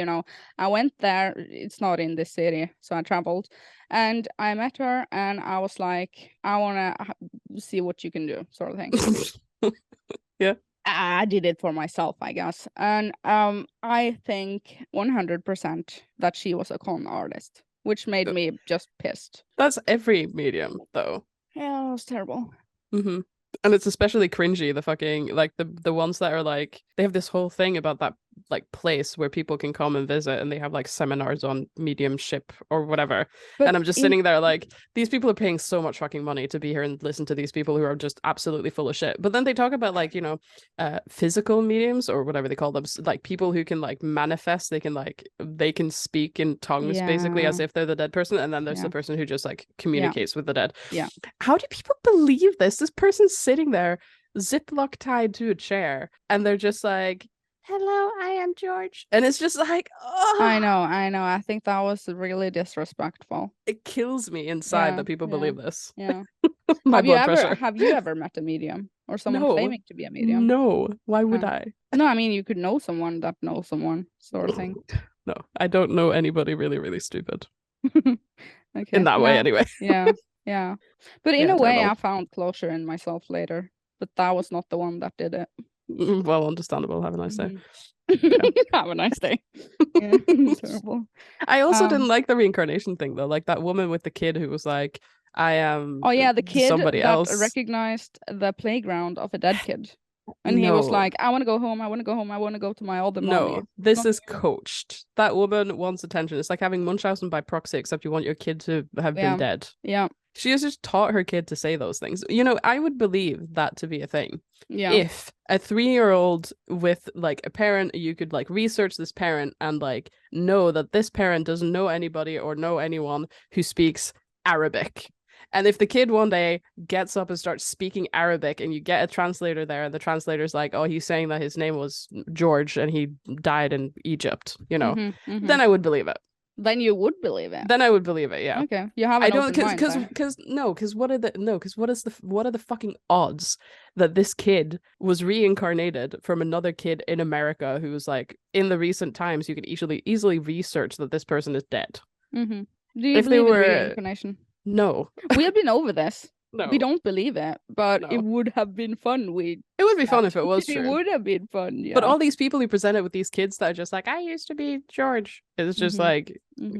A: I went there. It's not in this city, so I traveled, and I met her, and I was like, I want to see what you can do, sort of thing.
B: Yeah.
A: I did it for myself, I guess. And I think 100% that she was a con artist, which made me just pissed.
B: That's every medium, though.
A: Yeah, it was terrible.
B: Mm-hmm. And it's especially cringy, the fucking, like, the ones that are like, they have this whole thing about that, like, place where people can come and visit, and they have, like, seminars on mediumship or whatever. But and I'm just sitting there like, these people are paying so much fucking money to be here and listen to these people who are just absolutely full of shit. But then they talk about, like, you know, physical mediums or whatever they call them, like people who can, like, manifest, they can speak in tongues, basically, as if they're the dead person. And then there's the person who just, like, communicates with the dead.
A: Yeah.
B: How do people believe this? This person's sitting there, ziploc tied to a chair, and they're just like, hello, I am George. And it's just like, oh.
A: I know. I think that was really disrespectful.
B: It kills me inside that people believe this.
A: Yeah.
B: Pressure.
A: Have you ever met a medium or someone claiming to be a medium?
B: No. Why would I?
A: No, I mean, you could know someone that knows someone, sort of thing.
B: No, I don't know anybody really, really stupid.
A: Okay.
B: In that way, anyway.
A: Yeah. But in a way, I found closure in myself later. But that was not the one that did it.
B: Well, understandable. Have a nice day.
A: Have a nice day. Yeah, terrible.
B: I also didn't like the reincarnation thing, though. Like that woman with the kid who was like, I am.
A: Oh yeah, the kid
B: somebody
A: that
B: else
A: recognized the playground of a dead kid. And he was like, I want to go home. I want to go home. I want to go to my other mommy.
B: No, this is coached. That woman wants attention. It's like having Munchausen by proxy, except you want your kid to have been dead.
A: Yeah.
B: She has just taught her kid to say those things. You know, I would believe that to be a thing.
A: Yeah.
B: If a 3-year-old with like a parent, you could like research this parent and like know that this parent doesn't know anybody or know anyone who speaks Arabic. And if the kid one day gets up and starts speaking Arabic and you get a translator there and the translator's like, oh, he's saying that his name was George and he died in Egypt, you know, then I would believe it.
A: Then you would believe it.
B: Then I would believe it, yeah.
A: Okay. You have an open mind,
B: because what are the fucking odds that this kid was reincarnated from another kid in America who was like, in the recent times you can easily research that this person is dead.
A: Do you believe in reincarnation?
B: No.
A: We have been over this.
B: No.
A: We don't believe it, but it would have been fun. It
B: would be fun if it was true.
A: It would have been fun, yeah.
B: But all these people who present it with these kids that are just like, I used to be George. It's just like,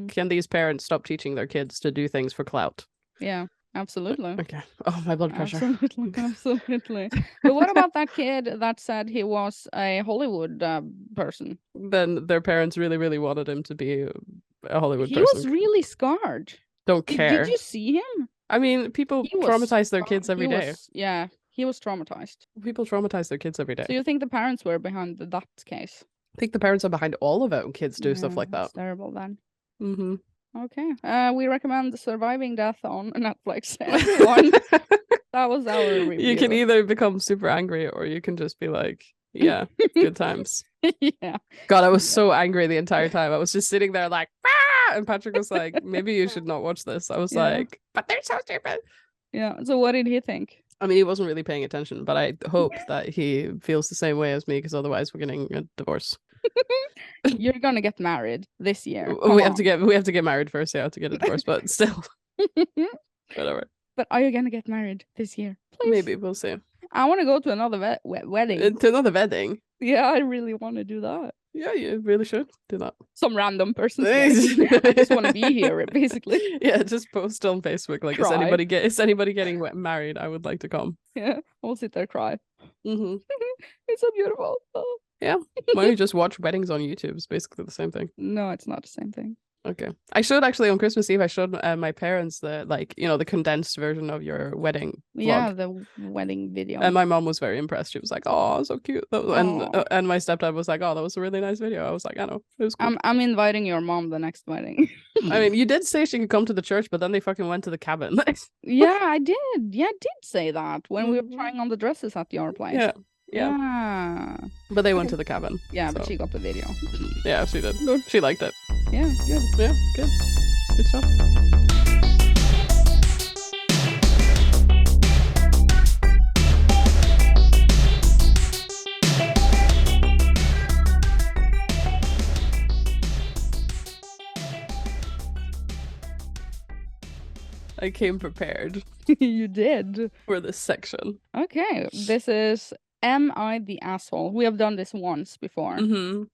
B: can these parents stop teaching their kids to do things for clout?
A: Yeah, absolutely.
B: Okay. Oh, my blood pressure.
A: Absolutely. But what about that kid that said he was a Hollywood person?
B: Then their parents really, really wanted him to be a Hollywood person.
A: He was really scarred.
B: Don't care.
A: Did you see him?
B: I mean, people traumatize their kids every day.
A: Yeah, he was traumatized.
B: People traumatize their kids every day.
A: So you think the parents were behind that case?
B: I think the parents are behind all of it when kids do stuff like that.
A: It's terrible then.
B: Okay.
A: We recommend Surviving Death on Netflix. Everyone. That was our review.
B: You can either become super angry or you can just be like, yeah, good times.
A: Yeah.
B: God, I was so angry the entire time. I was just sitting there like, ah! And Patrick was like, maybe you should not watch this. I was like, but they're so stupid.
A: Yeah. So what did he think?
B: I mean, he wasn't really paying attention, but I hope that he feels the same way as me, because otherwise we're getting a divorce.
A: You're gonna get married this year.
B: We have to get married first, yeah, to get a divorce, but still. Whatever.
A: But are you gonna get married this year? Please?
B: Maybe, we'll see.
A: I want to go to another wedding.
B: To another wedding?
A: Yeah, I really want to do that.
B: Yeah, you really should do that.
A: Some random person. I just want to be here, basically.
B: Yeah, just post on Facebook like, is anybody getting married? I would like to come.
A: Yeah, I'll sit there cry. It's so beautiful. Oh.
B: Yeah, why don't you just watch weddings on YouTube? It's basically the same thing.
A: No, it's not the same thing.
B: Okay. I showed actually on Christmas Eve, I showed my parents the, like, you know, the condensed version of your wedding vlog.
A: Yeah, the wedding video.
B: And my mom was very impressed. She was like, oh, so cute. And my stepdad was like, oh, that was a really nice video. I was like, I know. It was cool.
A: I'm inviting your mom the next wedding.
B: I mean, you did say she could come to the church, but then they fucking went to the cabin.
A: Yeah, I did. Yeah, I did say that when we were trying on the dresses at your place. Yeah.
B: But they went to the cabin.
A: Yeah, so. But she got the video.
B: Yeah, she did. Good. She liked it.
A: Yeah, good.
B: Yeah, good. Good stuff. I came prepared.
A: You did.
B: For this section.
A: Okay, this is Am I the asshole? We have done this once before.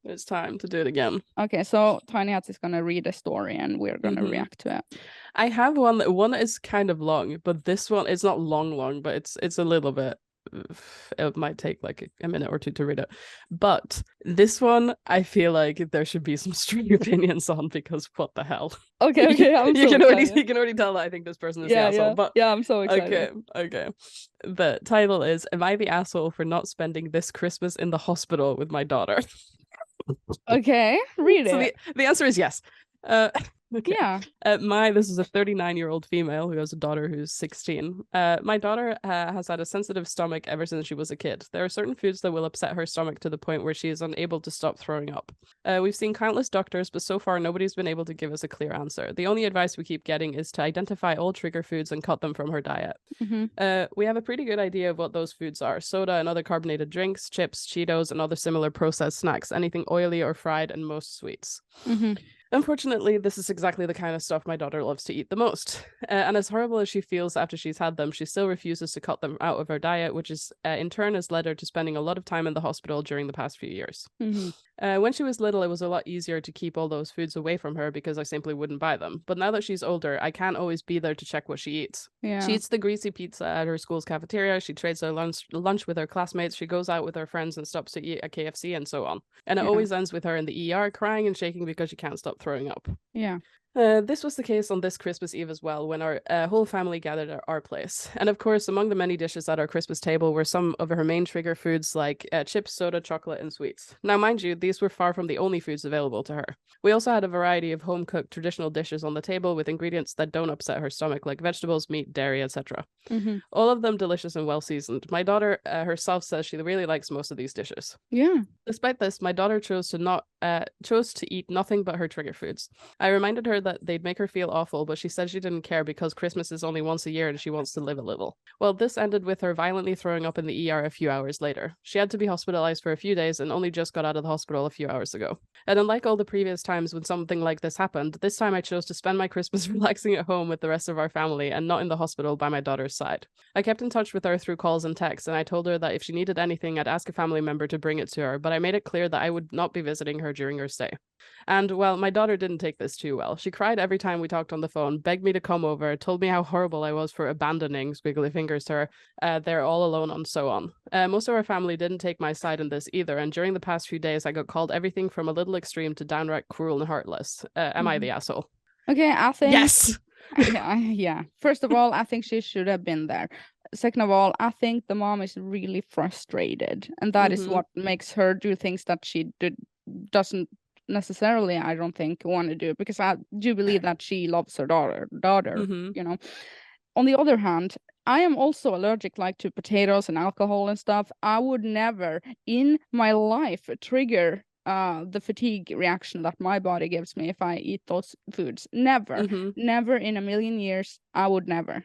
B: It's time to do it again.
A: Okay, so Tinyhats is gonna read a story and we're gonna react to it.
B: I have one that is kind of long, but this one it's not long, but it's a little bit. It might take like a minute or two to read it, but this one I feel like there should be some strong opinions on, because what the hell?
A: Okay,
B: you can already tell that I think this person is the asshole. But
A: I'm so excited.
B: Okay. The title is "Am I the asshole for not spending this Christmas in the hospital with my daughter?"
A: Okay, read it.
B: So the answer is yes. Okay.
A: Yeah.
B: This is a 39-year-old female who has a daughter who's 16. My daughter has had a sensitive stomach ever since she was a kid. There are certain foods that will upset her stomach to the point where she is unable to stop throwing up. We've seen countless doctors, but so far nobody's been able to give us a clear answer. The only advice we keep getting is to identify all trigger foods and cut them from her diet. We have a pretty good idea of what those foods are: soda and other carbonated drinks, chips, Cheetos, and other similar processed snacks, anything oily or fried, and most sweets. Unfortunately, this is exactly the kind of stuff my daughter loves to eat the most. And as horrible as she feels after she's had them, she still refuses to cut them out of her diet, which is in turn has led her to spending a lot of time in the hospital during the past few years. When she was little, it was a lot easier to keep all those foods away from her because I simply wouldn't buy them. But now that she's older, I can't always be there to check what she eats. She eats the greasy pizza at her school's cafeteria. She trades her lunch with her classmates. She goes out with her friends and stops to eat at KFC and so on. And it always ends with her in the ER crying and shaking because she can't stop throwing up. This was the case on this Christmas Eve as well, when our whole family gathered at our place. And of course, among the many dishes at our Christmas table were some of her main trigger foods like chips, soda, chocolate, and sweets. Now, mind you, these were far from the only foods available to her. We also had a variety of home-cooked traditional dishes on the table with ingredients that don't upset her stomach, like vegetables, meat, dairy, etc. All of them delicious and well-seasoned. My daughter herself says she really likes most of these dishes. Despite this, my daughter chose to eat nothing but her trigger foods. I reminded her that they'd make her feel awful, but she said she didn't care because Christmas is only once a year and she wants to live a little. Well, this ended with her violently throwing up in the ER a few hours later. She had to be hospitalized for a few days and only just got out of the hospital a few hours ago. And unlike all the previous times when something like this happened, this time I chose to spend my Christmas relaxing at home with the rest of our family and not in the hospital by my daughter's side. I kept in touch with her through calls and texts, and I told her that if she needed anything, I'd ask a family member to bring it to her, but I made it clear that I would not be visiting her during her stay. And, well, my daughter didn't take this too well. She cried every time we talked on the phone, begged me to come over, told me how horrible I was for abandoning, squiggly fingers to her, they're all alone, and so on. Most of our family didn't take my side in this either, and during the past few days I got called everything from a little extreme to downright cruel and heartless. Am I the asshole?
A: Okay, I think...
B: Yes!
A: Yeah. First of all, I think she should have been there. Second of all, I think the mom is really frustrated, and that is what makes her do things that she doesn't necessarily, I don't think, want to do, because I do believe that she loves her daughter, you know. On the other hand, I am also allergic to potatoes and alcohol and stuff. I would never in my life trigger the fatigue reaction that my body gives me if I eat those foods. Never in a million years. I would never.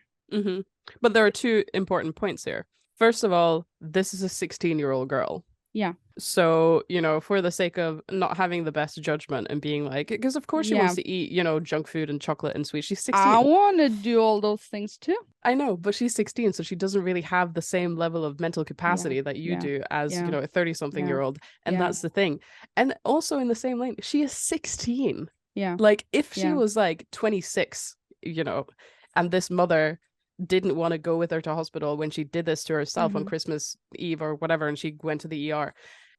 B: But there are two important points here. First of all, this is a 16-year-old girl.
A: Yeah.
B: So, for the sake of not having the best judgment and being because of course she wants to eat, junk food and chocolate and sweets. She's 16.
A: I want to do all those things too.
B: I know, but she's 16, so she doesn't really have the same level of mental capacity that you do as, a 30-something-year-old. And that's the thing. And also in the same lane, she is 16.
A: Yeah.
B: If she was 26, and this mother didn't want to go with her to hospital when she did this to herself on Christmas Eve or whatever, and she went to the ER,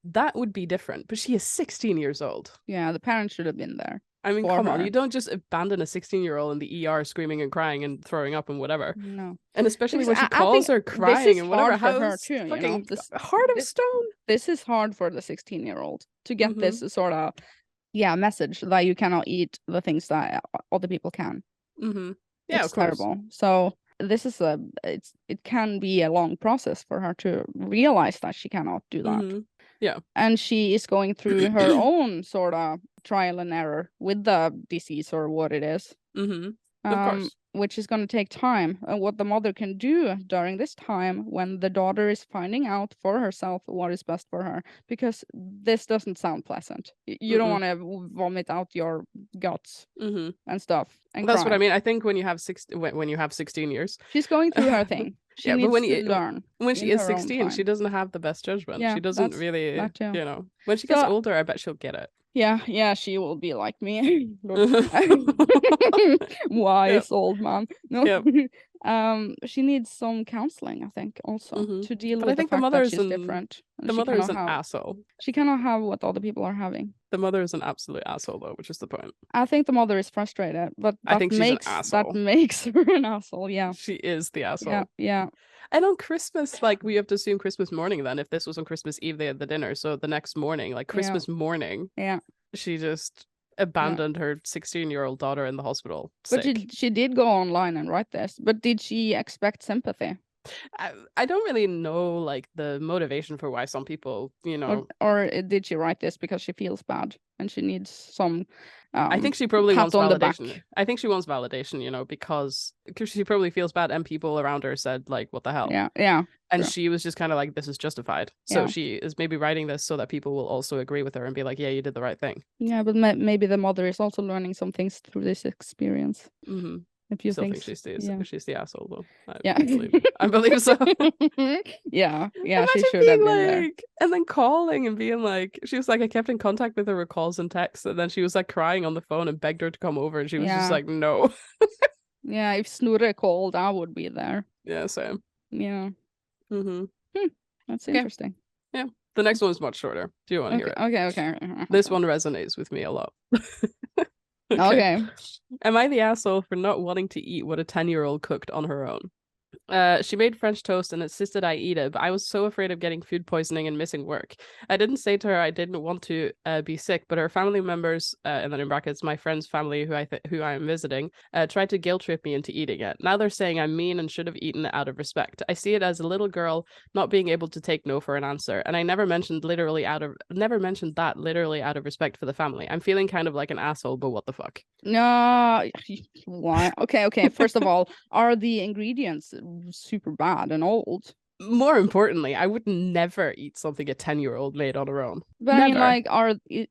B: that would be different. But she is 16 years old.
A: Yeah, the parents should have been there.
B: I mean, come on, you don't just abandon a 16-year-old in the ER screaming and crying and throwing up and whatever.
A: No.
B: And especially when she calls her crying and whatever.
A: For her too,
B: fucking heart of stone.
A: This is hard for the 16-year-old to get this sort of message that you cannot eat the things that other people can. Yeah, it's terrible. So this is it can be a long process for her to realize that she cannot do that.
B: Yeah.
A: And she is going through her own sort of trial and error with the disease or what it is.
B: Of course.
A: which is going to take time. And what the mother can do during this time when the daughter is finding out for herself what is best for her, because this doesn't sound pleasant. You don't want to vomit out your guts and stuff. And
B: that's
A: cry.
B: what I mean. I think when you have 16 years,
A: she's going through her thing. She needs to learn.
B: When she is 16, she doesn't have the best judgment.
A: Yeah,
B: she doesn't really,
A: you
B: know. When she gets older, I bet she'll get it.
A: Yeah, she will be like me. Wise old man. No. She needs some counseling, I think, also to deal with the fact that she's different.
B: The mother is an asshole.
A: She cannot have what other people are having.
B: The mother is an absolute asshole, though, which is the point.
A: I think the mother is frustrated, but
B: I think she's an asshole.
A: That makes her an asshole. Yeah,
B: she is the asshole.
A: Yeah.
B: And on Christmas, like, we have to assume Christmas morning then. If this was on Christmas Eve, they had the dinner. So the next morning, like Christmas morning, she just abandoned her 16-year-old daughter in the hospital.
A: But she did go online and write this. But did she expect sympathy?
B: I don't really know, like, the motivation for why some people, you know.
A: Or did she write this because she feels bad and she needs some
B: I think she probably wants validation. I think she wants validation, you know, because she probably feels bad and people around her said, like, what the hell?
A: Yeah.
B: And she was just kind of like, this is justified. So she is maybe writing this so that people will also agree with her and be like, yeah, you did the right thing.
A: Yeah, but maybe the mother is also learning some things through this experience.
B: I still think she's the asshole, though. I believe so.
A: yeah,
B: imagine
A: she should have been there.
B: And then calling and being like, she was like, I kept in contact with her with calls and texts, and then she was like crying on the phone and begged her to come over, and she was just like, no.
A: Yeah, if Snorre called, I would be there.
B: Yeah, same.
A: Yeah. That's interesting.
B: Yeah. The next one is much shorter. Do you want to hear it?
A: Okay.
B: This one resonates with me a lot.
A: Okay.
B: Am I the asshole for not wanting to eat what a 10-year-old cooked on her own? She made French toast and insisted I eat it, but I was so afraid of getting food poisoning and missing work. I didn't say to her I didn't want to be sick, but her family members, and then in brackets, my friend's family who I am visiting, tried to guilt trip me into eating it. Now they're saying I'm mean and should have eaten it out of respect. I see it as a little girl not being able to take no for an answer, and I never mentioned that literally out of respect for the family. I'm feeling kind of like an asshole, but what the fuck?
A: No, why? Okay. First of all, are the ingredients super bad and old?
B: More importantly, I would never eat something a 10-year-old made on her own.
A: But never. I mean, like,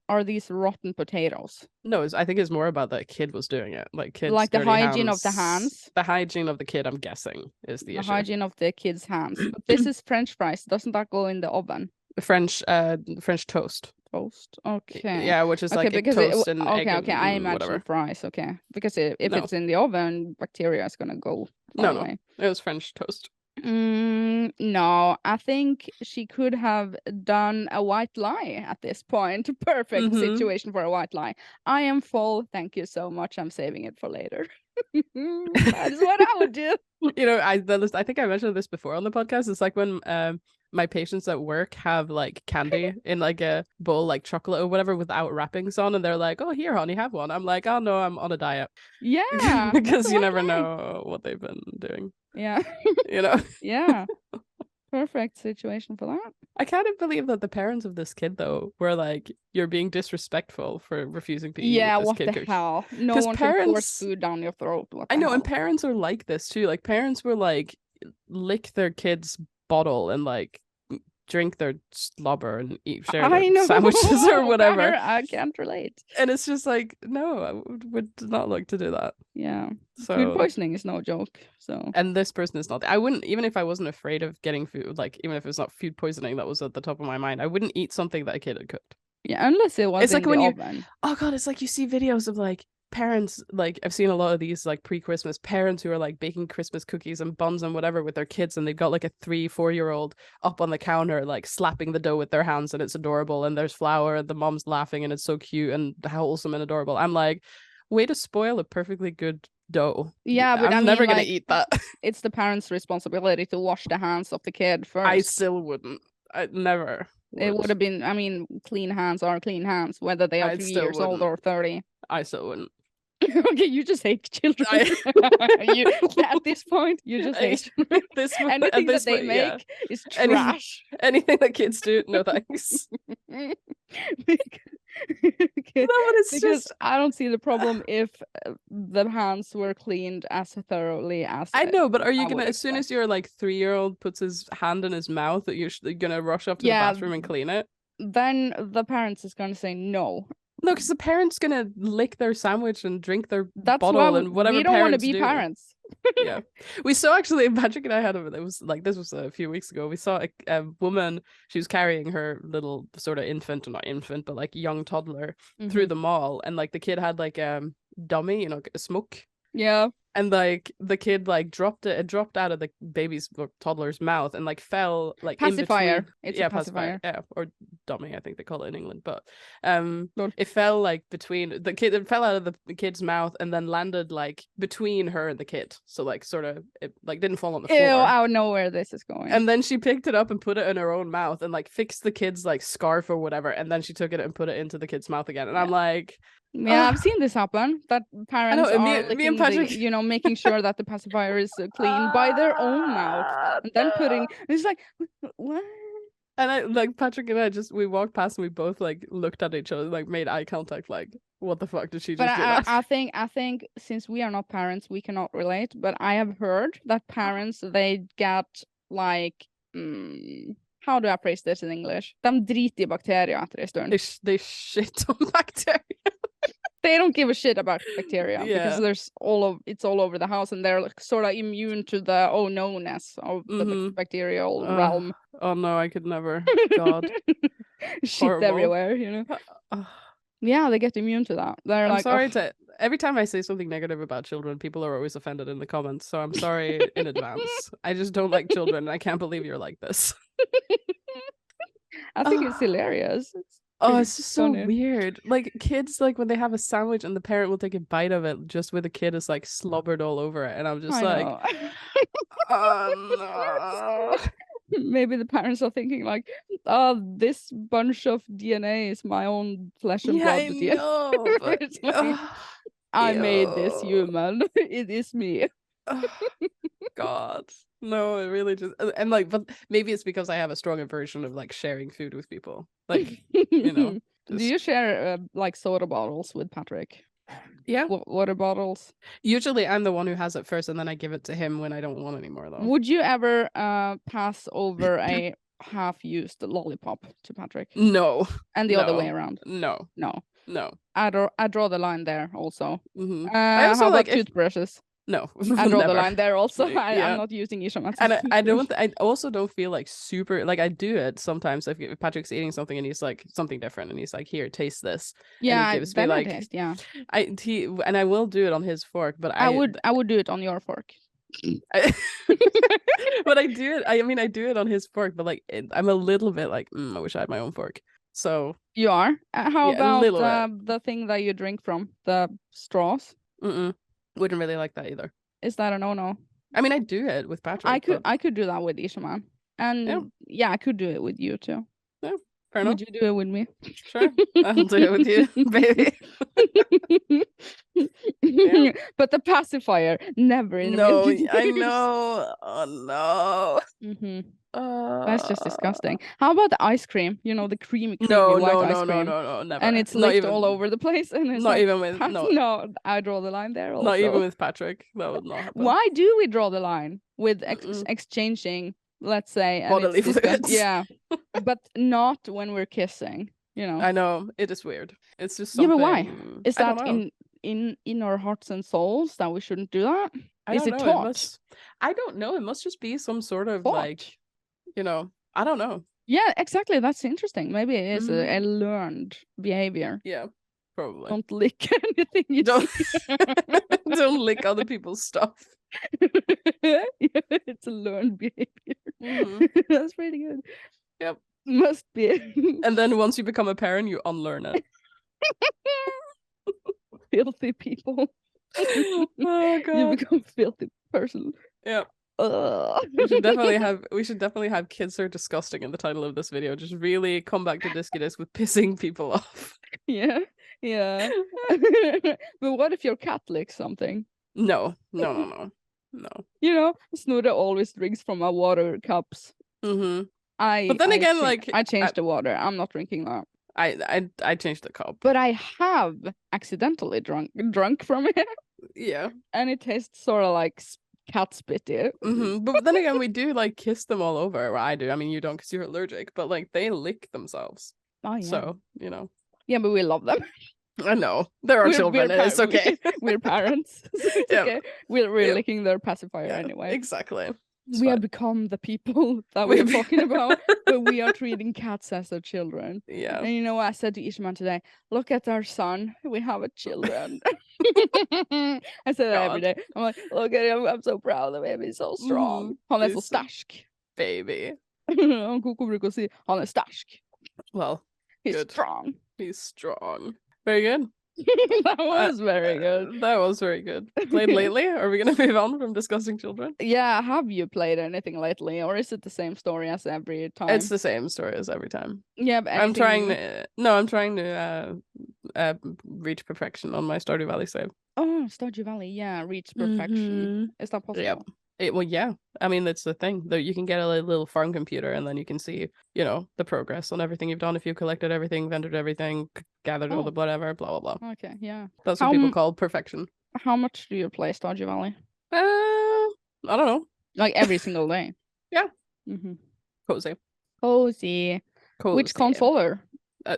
A: are these rotten potatoes?
B: No, I think it's more about that kid was doing it. Like, kids,
A: like the hygiene of the hands.
B: The hygiene of the kid, I'm guessing, is the issue.
A: The hygiene of the kid's hands. But this is French fries. Doesn't that go in the oven?
B: French toast.
A: Toast. Okay.
B: Yeah, which is like toast and egg.
A: Okay. I imagine fries. Okay, because if it's in the oven, bacteria is gonna go.
B: No, it was French toast.
A: No, I think she could have done a white lie at this point. Perfect situation for a white lie. I am full. Thank you so much. I'm saving it for later. That's what I would do.
B: You know, I think I mentioned this before on the podcast. It's like when my patients at work have like candy in like a bowl, like chocolate or whatever, without wrappings on, and they're like, "Oh, here, honey, have one." I'm like, "Oh no, I'm on a diet."
A: Yeah,
B: because you never know what they've been doing.
A: Yeah,
B: you know.
A: Yeah, perfect situation for that.
B: I can't believe that the parents of this kid though were like, "You're being disrespectful for refusing to eat."
A: Yeah,
B: what
A: the hell? No one can force food down your throat.
B: I know, and parents are like this too. Like, parents were like, lick their kid's bottle and like drink their slobber and share their sandwiches or whatever.
A: I can't relate.
B: And it's just like, no, I would not like to do that.
A: Yeah. So food poisoning is no joke. So,
B: and this person is not. I wouldn't, even if I wasn't afraid of getting food, like even if it's not food poisoning that was at the top of my mind, I wouldn't eat something that a kid had cooked.
A: Yeah, unless it was
B: it's
A: in
B: like
A: the
B: when
A: oven.
B: Oh god, it's like you see videos of like parents, like I've seen a lot of these like pre-Christmas parents who are like baking Christmas cookies and buns and whatever with their kids, and they've got like a 3-4-year-old up on the counter like slapping the dough with their hands, and it's adorable, and there's flour and the mom's laughing and it's so cute and wholesome and adorable. I'm like, way to spoil a perfectly good dough.
A: Yeah, but
B: I'm never gonna eat that.
A: It's the parents' responsibility to wash the hands of the kid first.
B: I still wouldn't. I never
A: it would have been, I mean, clean hands are clean hands, whether they are 3 years old or 30.
B: I still wouldn't.
A: Okay, you just hate children. At this point, you just hate children. Anything that they make is trash.
B: Anything that kids do, no thanks.
A: No,
B: but it's
A: because
B: just
A: I don't see the problem if the hands were cleaned as thoroughly as
B: I know, but are you
A: I
B: gonna,
A: would
B: as soon
A: expect.
B: as your like 3-year-old puts his hand in his mouth, that you're gonna rush up to the
A: Yeah,
B: bathroom and clean it?
A: then the parents is gonna say no.
B: No, because the parent's gonna lick their sandwich and drink their
A: That's why
B: bottle and whatever
A: we don't want to
B: parents
A: be
B: do.
A: parents.
B: Yeah, we saw actually Patrick and I had it was like this was a few weeks ago. We saw a woman. She was carrying her little sort of infant, or not infant, but like young toddler through the mall, and like the kid had like dummy, you know, a smoke.
A: Yeah.
B: And like the kid like dropped out of the baby's or toddler's mouth and like fell like
A: Pacifier.
B: in between.
A: It's
B: Yeah,
A: a pacifier.
B: Yeah, or dummy, I think they call it in England. But
A: Lol.
B: it fell like between the kid. It fell out of the kid's mouth and then landed like between her and the kid. So like sort of it like didn't fall on the floor.
A: I know where this is going.
B: And then she picked it up and put it in her own mouth and like fixed the kid's like scarf or whatever. And then she took it and put it into the kid's mouth again. And I'm like.
A: Yeah, I've seen this happen. That parents are
B: me and Patrick,
A: making sure that the pacifier is clean by their own mouth, and then putting. It's like, what?
B: And I like Patrick and I we walked past and we both like looked at each other, like made eye contact, like what the fuck did she just do?
A: I think since we are not parents, we cannot relate. But I have heard that parents they get like. How do I phrase this in English? De driter i bakterier etter en stund.
B: They shit on bacteria.
A: They don't give a shit about bacteria because it's all over the house, and they're like, sort of immune to the no-ness of the bacterial realm.
B: Oh no, I could never. God,
A: shit horrible. Everywhere, you know. Yeah, they get immune to that. They're
B: I'm sorry to. Every time I say something negative about children, people are always offended in the comments. So I'm sorry in advance. I just don't like children, and I can't believe you're like this.
A: I think it's hilarious.
B: It's just so weird. Like kids, like when they have a sandwich and the parent will take a bite of it just where the kid is like slobbered all over it, and I'm just oh
A: no. Maybe the parents are thinking like, "Oh, this bunch of DNA is my own flesh and blood."
B: I know, but
A: like, I made this human. It is me.
B: God. No, it really just and like, but maybe it's because I have a strong aversion of like sharing food with people. Like, you know.
A: Do you share like soda bottles with Patrick?
B: Yeah.
A: Water bottles?
B: Usually I'm the one who has it first and then I give it to him when I don't want anymore though.
A: Would you ever pass over a half-used lollipop to Patrick?
B: No.
A: And the other way around?
B: No. I
A: draw the line there also.
B: I also
A: how about
B: like
A: toothbrushes?
B: No,
A: I draw the line there also. I'm not using Ishamats.
B: And I also don't feel like super like I do it sometimes if Patrick's eating something and he's like something different and he's like, here, taste this.
A: Yeah,
B: and he gives me like
A: taste, yeah.
B: I will do it on his fork, but
A: I would do it on your fork.
B: But I do it. I mean, I do it on his fork, but like I'm a little bit like I wish I had my own fork. So
A: you are. How about the thing that you drink from, the straws?
B: Wouldn't really like that either.
A: Is that a no?
B: I mean, I do it with Patrick.
A: I could do that with Ishaman, and yeah, I could do it with you too.
B: Yeah, fair enough.
A: Would you do it with me?
B: Sure, I'll do it with you, baby.
A: Yeah. But the pacifier never in
B: no, I know. Oh no.
A: That's just disgusting. How about the ice cream? You know, the creamy white ice cream.
B: No, never.
A: And it's licked all over the place. And it's
B: not even with
A: no. I draw the line there. Also.
B: Not even with Patrick. That would not happen.
A: Why do we draw the line with exchanging? Let's say
B: bodily fluids.
A: Yeah, but not when we're kissing. You know.
B: I know it is weird. It's just something.
A: Yeah, but why? Is that in our hearts and souls that we shouldn't do that? Is it taught?
B: I don't know. It must just be some sort of like. You know, I don't know.
A: Yeah, exactly. That's interesting. Maybe it is a learned behavior.
B: Yeah, probably.
A: Don't lick anything you
B: don't. Don't lick other people's stuff.
A: It's a learned behavior. That's pretty good.
B: Yep.
A: Must be.
B: And then once you become a parent, you unlearn it.
A: Filthy people.
B: Oh God.
A: You become a filthy person.
B: Yep. We should definitely have kids are disgusting in the title of this video. Just really come back to Diskydisk with pissing people off.
A: Yeah. But what if your cat licks something?
B: No.
A: You know, Snorre always drinks from our water cups.
B: But then again, like
A: I changed the water. I'm not drinking that.
B: I changed the cup.
A: But I have accidentally drunk from it.
B: Yeah.
A: And it tastes sort of like cat spitty.
B: But then again, we do like kiss them all over. Well, I do. I mean, you don't because you're allergic, but like they lick themselves.
A: Oh yeah.
B: So, you know.
A: Yeah, but we love them.
B: I know. There are children. It's okay.
A: We're parents. It's okay. We're licking their pacifier anyway.
B: Exactly.
A: We have become the people that we're talking about, but we are treating cats as their children.
B: Yeah.
A: And you know what I said to Ishman today? Look at our son. We have a children. I say that every day. I'm like, look at him. I'm so proud of him. He's so strong. Han är så stark.
B: Baby.
A: Koko brukar säga, han är stark.
B: Well,
A: he's
B: good.
A: strong.
B: He's strong. Very good.
A: That was very good.
B: That was very good. Played lately? Are we going to move on from discussing children?
A: Yeah, have you played anything lately, or is it the same story as every time?
B: It's the same story as every time.
A: Yeah, but
B: I'm trying to reach perfection on my Stardew Valley save.
A: Oh, Stardew Valley, yeah, reach perfection. Is that possible?
B: Yep. Well, yeah. I mean, that's the thing. Though you can get a little farm computer, and then you can see, you know, the progress on everything you've done. If you've collected everything, vendored everything, gathered all the whatever, blah blah blah.
A: Okay, yeah.
B: That's what people call perfection.
A: How much do you play Stardew Valley?
B: I don't know.
A: Like every single day.
B: Yeah.
A: Cozy. Which console?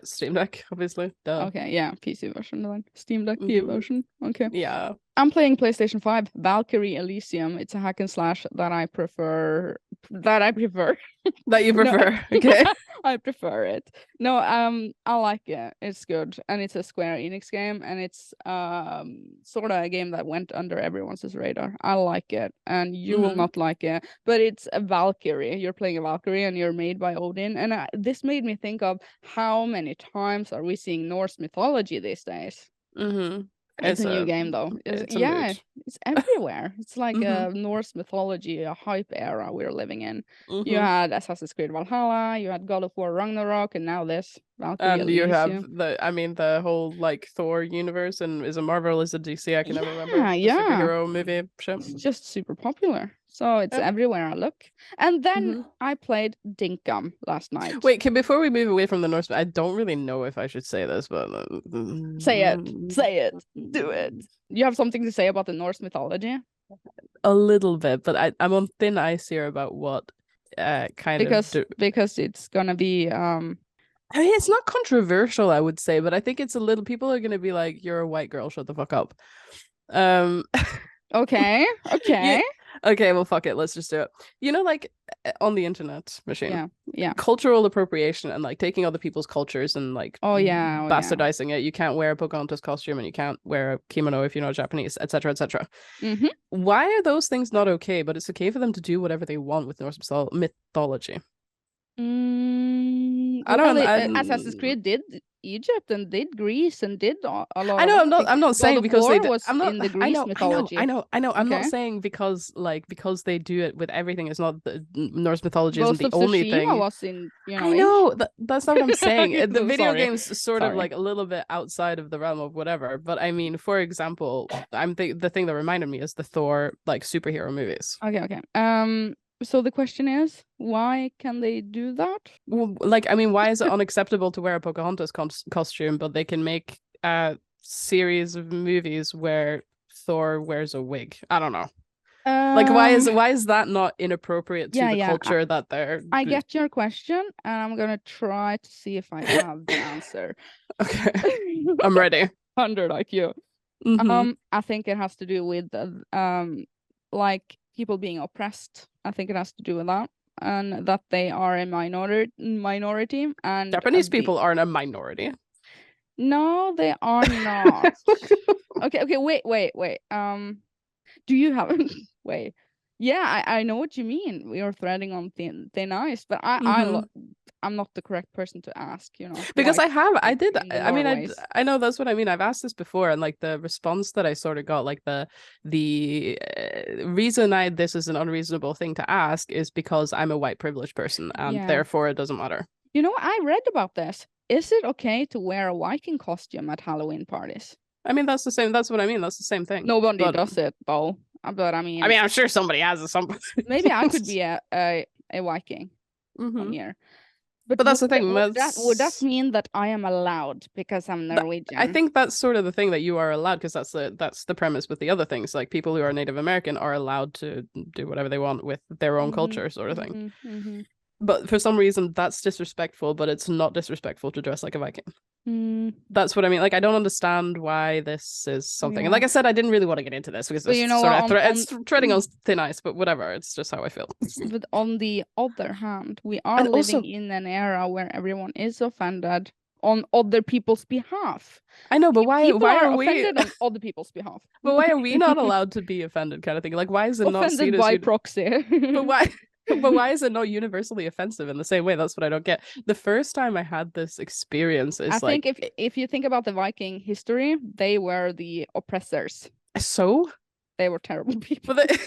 B: Steam Deck, obviously. Duh.
A: Okay, yeah, PC version then. Steam Deck version. Okay.
B: Yeah.
A: I'm playing PlayStation 5, Valkyrie Elysium. It's a hack and slash that I prefer. That you prefer.
B: Okay.
A: I prefer it. No, I like it. It's good. And it's a Square Enix game, and it's sort of a game that went under everyone's radar. I like it, and you will not like it. But it's a Valkyrie. You're playing a Valkyrie, and you're made by Odin. And this made me think of how many times are we seeing Norse mythology these days? It's a new game though. It's everywhere. It's like a Norse mythology, a hype era we're living in. You had Assassin's Creed Valhalla, you had God of War Ragnarok, and now this Valkyrie Elysium.
B: You have the whole like Thor universe, and is it Marvel, is it DC? I can never remember. Superhero movie shit.
A: It's just super popular. So it's everywhere I look. And then I played Dinkum last night.
B: Wait, before we move away from the Norse, I don't really know if I should say this, but
A: say it. Do it. You have something to say about the Norse mythology?
B: A little bit, but I'm on thin ice here about what
A: because it's gonna be
B: I mean, it's not controversial, I would say, but I think it's a little. People are gonna be like, "You're a white girl, shut the fuck up."
A: Okay.
B: Okay, well, fuck it. Let's just do it. You know, like on the internet machine.
A: Yeah.
B: Cultural appropriation and like taking other people's cultures and like bastardizing it. You can't wear a Pocahontas costume and you can't wear a kimono if you're not Japanese, etc., etc. Why are those things not okay? But it's okay for them to do whatever they want with Norse mythology.
A: Assassin's Creed did Egypt and did Greece and did a lot.
B: I know. I'm not saying because they
A: was in the Greece mythology.
B: I know. I'm not saying because they do it with everything. It's not the Norse mythology isn't the only thing.
A: Was in,
B: I know that's not what I'm saying. The video game's sort of like a little bit outside of the realm of whatever. But I mean, for example, the thing that reminded me is the Thor like superhero movies.
A: Okay. So the question is, why can they do that?
B: Well, like, I mean, why is it unacceptable to wear a Pocahontas costume, but they can make a series of movies where Thor wears a wig? I don't know. Like, why is that not inappropriate to the culture that they're...
A: I get your question, and I'm gonna try to see if I have the answer.
B: Okay, I'm ready.
A: 100 IQ. I think it has to do with like people being oppressed. I think it has to do with that, and that they are a minority. And
B: Japanese people aren't a minority.
A: No, they are not. Okay. Wait. Do you have? Wait. Yeah, I know what you mean. We are threading on thin ice, but I'm not the correct person to ask, you know.
B: Because I know that's what I mean. I've asked this before, and like the response that I sort of got, like the reason this is an unreasonable thing to ask is because I'm a white privileged person, and therefore it doesn't matter. You know,
A: I read about this. Is it okay to wear a Viking costume at Halloween parties?
B: I mean, that's the same. That's what I mean. That's the same thing.
A: Nobody does it, though. But I mean,
B: I'm sure somebody has it.
A: Maybe I could be a Viking one year.
B: But that's the thing.
A: Would that mean that I am allowed because I'm Norwegian?
B: I think that's sort of the thing, that you are allowed, because that's the premise with the other things. Like, people who are Native American are allowed to do whatever they want with their own culture, sort of thing. But for some reason, that's disrespectful, but it's not disrespectful to dress like a Viking. That's what I mean. Like, I don't understand why this is something. And like I said, I didn't really want to get into this because it's treading on thin ice, but whatever. It's just how I feel.
A: But on the other hand, we are living in an era where everyone is offended on other people's behalf.
B: I know, but why are we
A: offended on other people's behalf?
B: But why are we not allowed to be offended, kind of thing? Like, why is it not seen as
A: by proxy?
B: But why? But why is it not universally offensive in the same way? That's what I don't get. The first time I had this experience is
A: I think if you think about the Viking history, they were the oppressors.
B: So?
A: They were terrible people.
B: But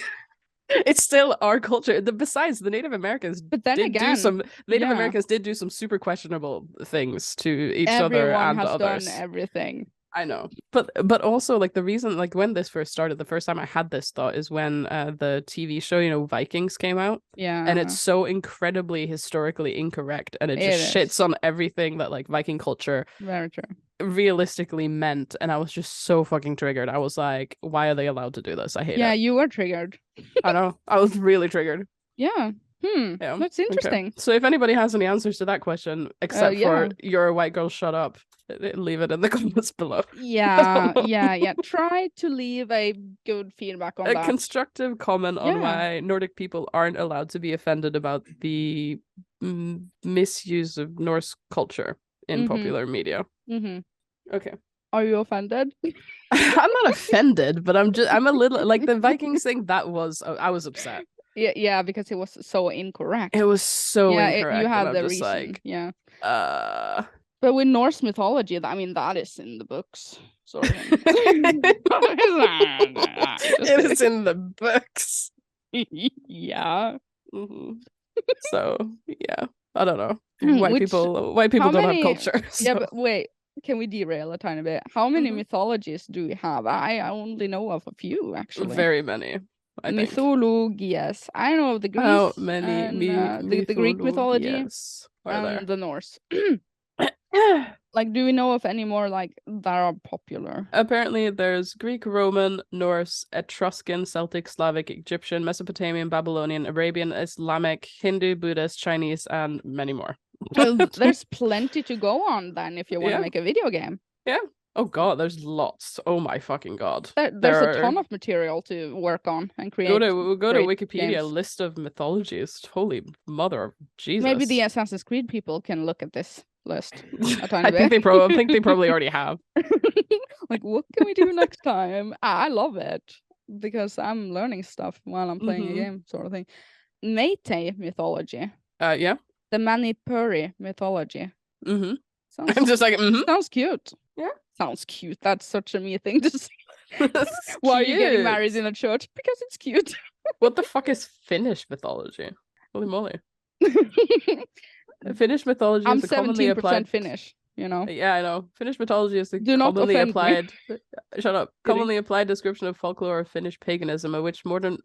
B: it's still our culture. Besides, the Native Americans Americans did do some super questionable things to each other and others.
A: Everyone has done everything.
B: I know, but also, like, the reason, like, when this first started, the first time I had this thought is when the TV show, Vikings came out.
A: Yeah.
B: And it's so incredibly historically incorrect, and it just shits on everything that, like, Viking culture
A: very true
B: realistically meant. And I was just so fucking triggered. I was like, why are they allowed to do this? I hate it.
A: Yeah, you were triggered.
B: I know. I was really triggered.
A: Yeah. Yeah, that's interesting.
B: Okay. So if anybody has any answers to that question, except for "you're a white girl, shut up," leave it in the comments below.
A: Yeah. Try to leave a good feedback on that.
B: A constructive comment on why Nordic people aren't allowed to be offended about the misuse of Norse culture in popular media. Okay.
A: Are you offended?
B: I'm not offended, but I'm a little, like, the Vikings thing. I was upset.
A: Yeah, because it was so incorrect.
B: It was so incorrect.
A: You had the reason. But with Norse mythology, I mean, that is in the books. Sort of.
B: It is in the books.
A: Yeah.
B: So yeah, I don't know. White people don't have culture. So.
A: Yeah, but wait. Can we derail a tiny bit? How many mythologies do we have? I only know of a few, actually.
B: Very many.
A: Mythologies. I know of the Greece.
B: How many
A: the Greek mythology and the Norse. Like, do we know of any more, like, that are popular?
B: Apparently, there's Greek, Roman, Norse, Etruscan, Celtic, Slavic, Egyptian, Mesopotamian, Babylonian, Arabian, Islamic, Hindu, Buddhist, Chinese, and many more.
A: There's plenty to go on then if you want to make a video game.
B: Yeah. Oh god, there's lots. Oh my fucking god.
A: There's a ton of material to work on and create.
B: Go to Wikipedia,
A: games.
B: List of mythologies. Holy mother of Jesus.
A: Maybe the Assassin's Creed people can look at this list a tiny
B: I
A: bit.
B: think they probably already have.
A: Like, what can we do next time? I love it because I'm learning stuff while I'm playing a game, sort of thing. Métis mythology.
B: Yeah.
A: The Manipuri mythology.
B: I'm just like,
A: sounds cute. Yeah. Sounds cute. That's such a me thing to say. Why are you getting married in a church? Because it's cute.
B: What the fuck is Finnish mythology? Holy moly. Finnish mythology is the commonly applied
A: Finnish,
B: Yeah, I know. Finnish mythology is the commonly applied shut up. Commonly applied description of folklore of Finnish paganism, of which modern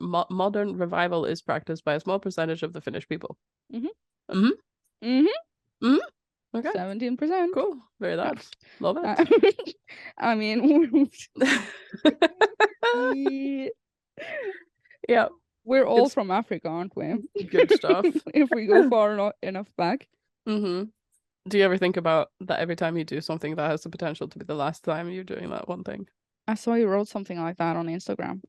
B: revival is practiced by a small percentage of the Finnish people. Okay.
A: 17%.
B: Cool. Very that. Love it.
A: I mean,
B: yeah.
A: We're all from Africa, aren't we?
B: Good stuff.
A: If we go far enough back.
B: Do you ever think about that every time you do something that has the potential to be the last time you're doing that one thing?
A: I saw you wrote something like that on Instagram.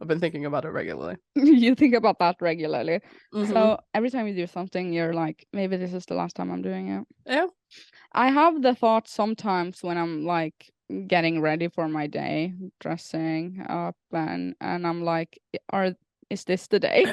B: I've been thinking about it regularly.
A: You think about that regularly. So every time you do something, you're like, maybe this is the last time I'm doing it.
B: Yeah.
A: I have the thought sometimes when I'm like getting ready for my day, dressing up, and I'm like, is this the day?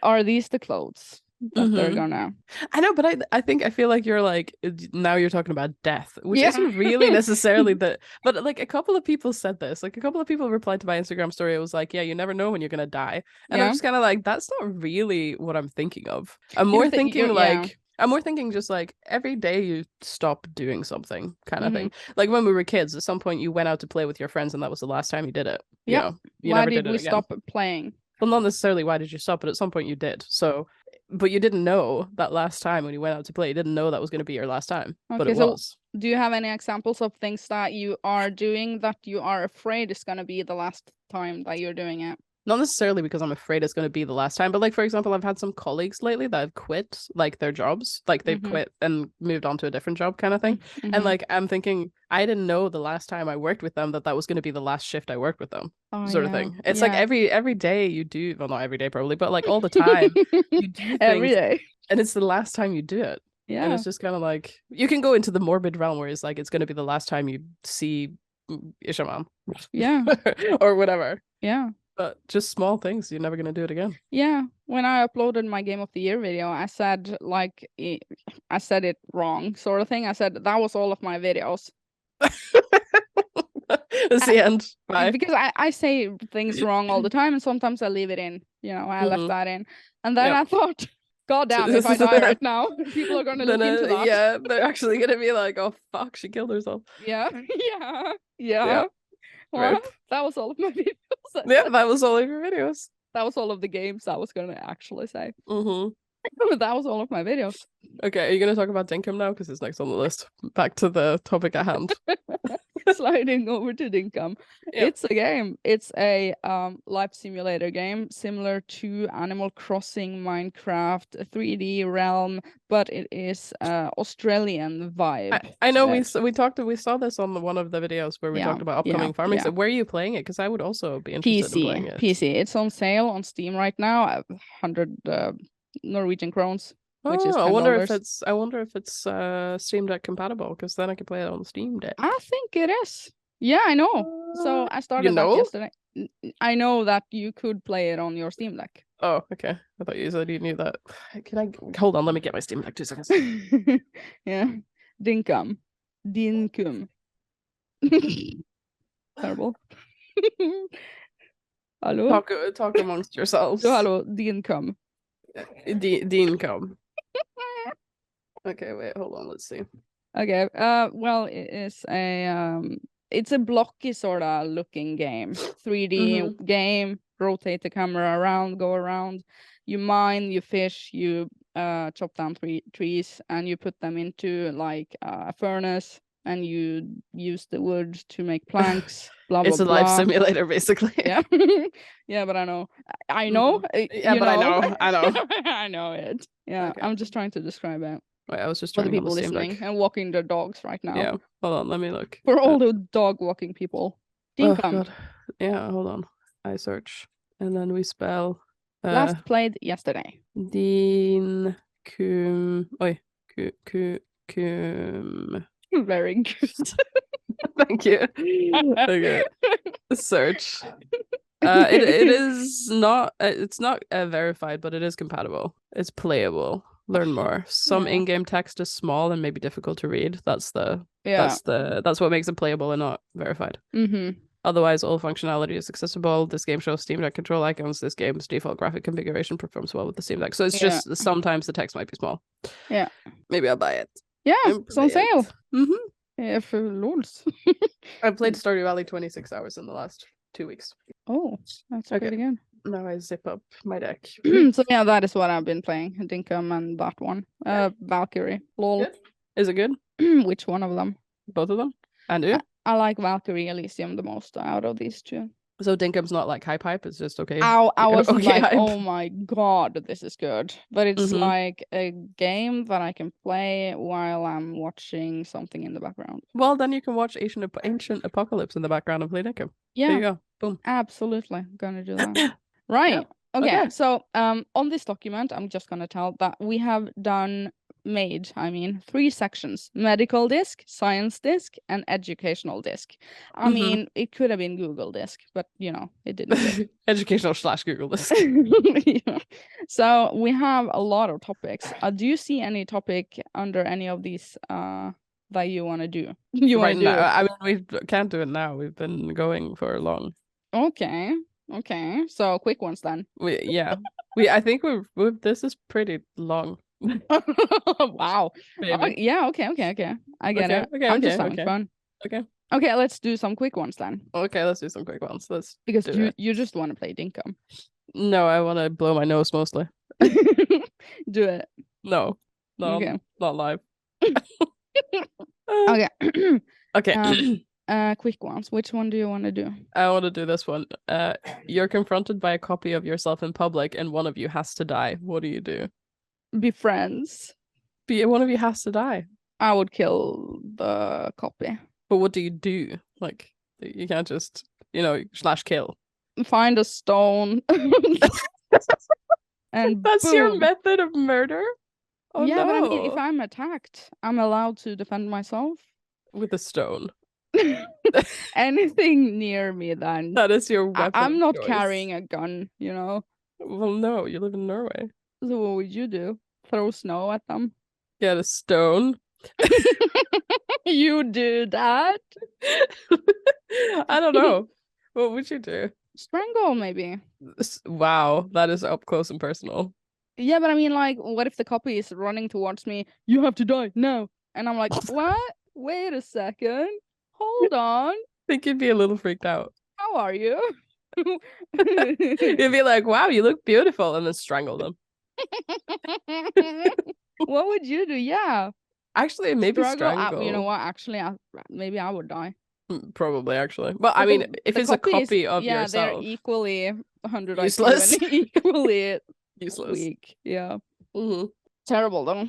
A: Are these the clothes that they're gonna?
B: I know, but I feel like you're like, now you're talking about death, which isn't really necessarily but like a couple of people said this, like a couple of people replied to my Instagram story. It was like, yeah, you never know when you're gonna die, and I'm just kind of like, that's not really what I'm thinking of. I'm more thinking just like every day you stop doing something kind of thing. Like when we were kids, at some point you went out to play with your friends and that was the last time you did it.
A: Why did we stop playing?
B: Well, not necessarily why did you stop, but at some point you did. So But you didn't know that last time when you went out to play. You didn't know that was going to be your last time, but
A: Okay,
B: it
A: so
B: was.
A: do you have any examples of things that you are doing that you are afraid is going to be the last time that you're doing it?
B: Not necessarily because I'm afraid it's going to be the last time, but like, for example, I've had some colleagues lately that have quit like their jobs, like they've quit and moved on to a different job kind of thing. And like, I'm thinking, I didn't know the last time I worked with them that was going to be the last shift I worked with them, sort of thing. It's like every day you do, well, not every day probably, but like all the time you do things
A: every day.
B: And it's the last time you do it.
A: Yeah.
B: And it's just kind of like, you can go into the morbid realm where it's like, it's going to be the last time you see Ishaman.
A: Yeah.
B: Or whatever.
A: Yeah.
B: But just small things, you're never going to do it again.
A: Yeah. When I uploaded my Game of the Year video, I said I said it wrong, sort of thing. I said that was all of my videos.
B: That's the end. Bye.
A: Because I say things wrong all the time, and sometimes I leave it in. I left that in. And then I thought, God damn, if I die right now, people are going to look into that.
B: Yeah, they're actually going to be like, oh, fuck, she killed herself.
A: Yeah. Well, that was all of my videos.
B: Yeah, that was all of your videos.
A: That was all of the games I was going to actually say. That was all of my videos.
B: Okay, are you going to talk about Dinkum now? Because it's next on the list. Back to the topic at hand.
A: Sliding over to Dinkum. Yep. It's a game. It's a life simulator game similar to Animal Crossing, Minecraft, a 3D realm, but it is Australian vibe.
B: I know we saw this on one of the videos where we talked about upcoming farming. So where are you playing it? Because I would also be interested in playing it.
A: PC. It's on sale on Steam right now. 100 Norwegian crowns. Which is $10.
B: I wonder if it's Steam Deck compatible, because then I can play it on Steam Deck.
A: I think it is. Yeah, I know. So I started that yesterday. I know that you could play it on your Steam Deck.
B: Oh, okay. I thought you said you knew that. Can I hold on? Let me get my Steam Deck 2 seconds.
A: Yeah, Dinkum. Terrible. Hello.
B: Talk amongst yourselves.
A: So hello, Dinkum.
B: Dinkum. Okay, wait, hold on, let's see.
A: Okay, well, it's a blocky sort of looking game. 3D game, rotate the camera around, go around. You mine, you fish, you chop down trees, and you put them into like a furnace, and you use the wood to make planks. Blah blah.
B: It's a life simulator, basically.
A: Yeah, yeah, but I know.
B: Yeah, but I know.
A: I know it. Yeah, okay. I'm just trying to describe it.
B: Wait, I was just trying
A: for the people listening and walking their dogs right now.
B: Yeah, hold on, let me look.
A: For all the dog walking people. Dinkum.
B: Oh, God. Yeah, hold on. I search, and then we spell.
A: Last played yesterday.
B: Dinkum. Oi,
A: Very good.
B: Thank you. Okay. Search. It is not. It's not verified, but it is compatible. It's playable. Learn more. Some in-game text is small and maybe difficult to read. That's what makes it playable and not verified. Otherwise, all functionality is accessible. This game shows Steam Deck control icons. This game's default graphic configuration performs well with the Steam Deck. So it's just sometimes the text might be small.
A: Yeah.
B: Maybe I'll buy it.
A: Yeah, it's on sale. Yeah, for loads.
B: I played Stardew Valley 26 hours in the last 2 weeks.
A: Oh, that's pretty good.
B: Now I zip up my deck.
A: So yeah, that is what I've been playing. Dinkum and that one. Valkyrie. Lol.
B: Good. Is it good?
A: Which one of them?
B: Both of them? And you?
A: I like Valkyrie Elysium the most out of these two.
B: So Dinkum's not like hype, it's just okay.
A: I was like,
B: hype.
A: Oh my god, this is good. But it's like a game that I can play while I'm watching something in the background.
B: Well, then you can watch Ancient Apocalypse in the background and play Dinkum.
A: Yeah.
B: There you go. Boom.
A: Absolutely. I'm gonna do that. Right. Yeah. Okay. So on this document, I'm just gonna tell that we have made 3 sections: medical disc, science disc, and educational disc. I mean, it could have been Google disc, but it didn't.
B: Educational/Google disc.
A: Yeah. So we have a lot of topics. Do you see any topic under any of these that you want to do?
B: Right now, I mean, we can't do it now. We've been going for long.
A: Okay. So quick ones then.
B: I think this is pretty long.
A: Wow. Yeah, okay. I get it. Okay, I'm just having fun. Okay, let's do some quick ones then.
B: Okay, let's do some quick ones.
A: Because you just want to play Dinkum.
B: No, I want to blow my nose mostly.
A: Do it.
B: No,
A: Okay.
B: not live.
A: Okay.
B: Okay.
A: Quick ones. Which one do you want to do?
B: I want to do this one. You're confronted by a copy of yourself in public, and one of you has to die. What do you do?
A: Be friends.
B: One of you has to die.
A: I would kill the copy.
B: But what do you do? Like, you can't just, /kill.
A: Find a stone. And
B: that's
A: boom.
B: Your method of murder? Oh,
A: yeah,
B: no.
A: But I mean, if I'm attacked, I'm allowed to defend myself.
B: With a stone.
A: Anything near me, then.
B: That is your weapon.
A: I'm not carrying a gun, you know?
B: Well, no, you live in Norway.
A: So what would you do? Throw snow at them?
B: Get a stone.
A: You do that?
B: I don't know. What would you do?
A: Strangle, maybe.
B: Wow, that is up close and personal.
A: Yeah, but I mean, like, what if the copy is running towards me? You have to die now. And I'm like, what? Wait a second. Hold on.
B: I think you'd be a little freaked out.
A: How are you?
B: You'd be like, wow, you look beautiful, and then strangle them.
A: What would you do? Yeah.
B: Actually, maybe strangle.
A: You know what? Actually, maybe I would die.
B: Probably, actually. But I mean, if it's a copy of yourself.
A: Yeah, they're equally 100
B: useless.
A: Equally
B: useless.
A: Weak. Yeah.
B: Mm-hmm.
A: Terrible, though.